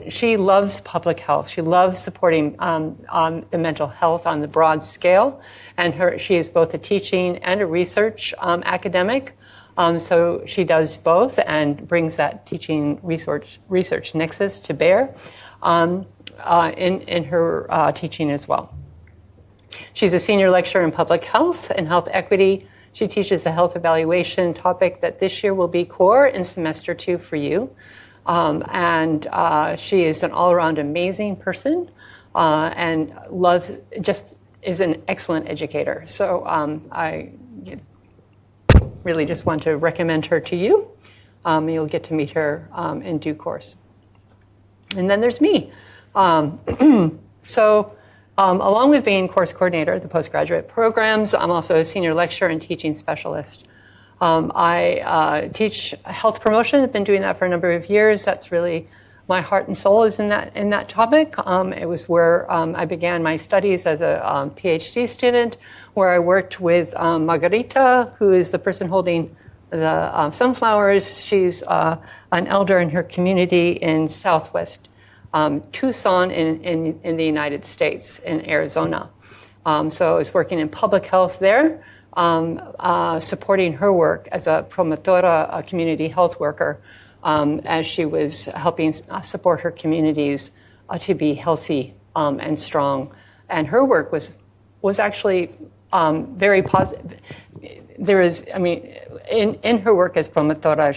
She loves public health. She loves supporting the mental health on the broad scale, and she is both a teaching and a research academic. So she does both and brings that teaching research nexus to bear in her teaching as well. She's a senior lecturer in public health and health equity. She teaches the health evaluation topic that this year will be core in semester 2 for you. She is an all-around amazing person and is an excellent educator. So I really just want to recommend her to you. You'll get to meet her in due course. And then there's me. Along with being course coordinator at the postgraduate programs, I'm also a senior lecturer and teaching specialist. I teach health promotion. I've been doing that for a number of years. That's really my heart and soul is in that topic. It was where I began my studies as a PhD student, where I worked with Margarita, who is the person holding the sunflowers. She's an elder in her community in Southwest Tucson in the United States, in Arizona. So I was working in public health there, supporting her work as a promotora, a community health worker, as she was helping support her communities to be healthy and strong. And her work was actually very positive. There is, in her work as promotora,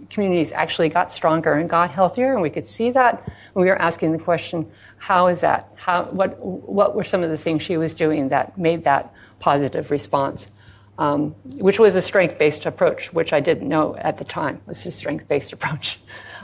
communities actually got stronger and got healthier, and we could see that. And we were asking the question, how is that? What were some of the things she was doing that made that positive response? Which was a strength-based approach, which I didn't know at the time was a strength-based approach.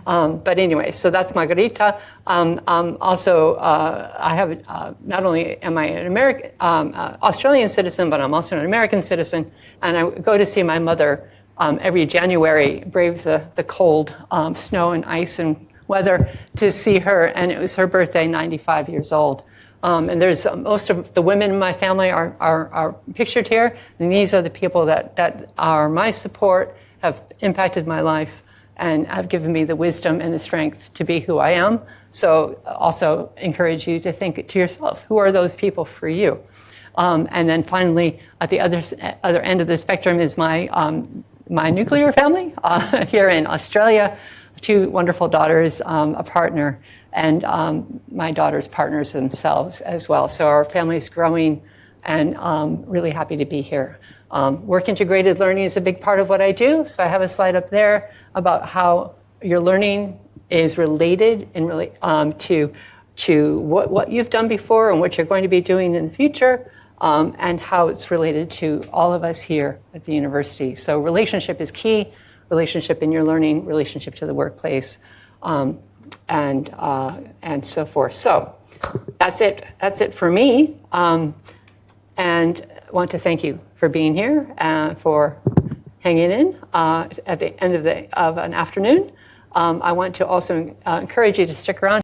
But anyway, so that's Margarita. Also, I have not only am I an Australian citizen, but I'm also an American citizen, and I go to see my mother every January, brave the cold snow and ice and weather to see her, and it was her birthday, 95 years old. And there's most of the women in my family are pictured here, and these are the people that are my support, have impacted my life, and have given me the wisdom and the strength to be who I am. So also encourage you to think to yourself, who are those people for you? And then finally, at the other end of the spectrum is my nuclear family here in Australia, 2 wonderful daughters, a partner, and my daughter's partners themselves as well. So our family is growing, and really happy to be here. Work integrated learning is a big part of what I do. So I have a slide up there about how your learning is related to what you've done before and what you're going to be doing in the future, and how it's related to all of us here at the university. So relationship is key, relationship in your learning, relationship to the workplace, and so forth. So that's it for me. And want to thank you for being here, for hanging in at the end of an afternoon. I want to also encourage you to stick around.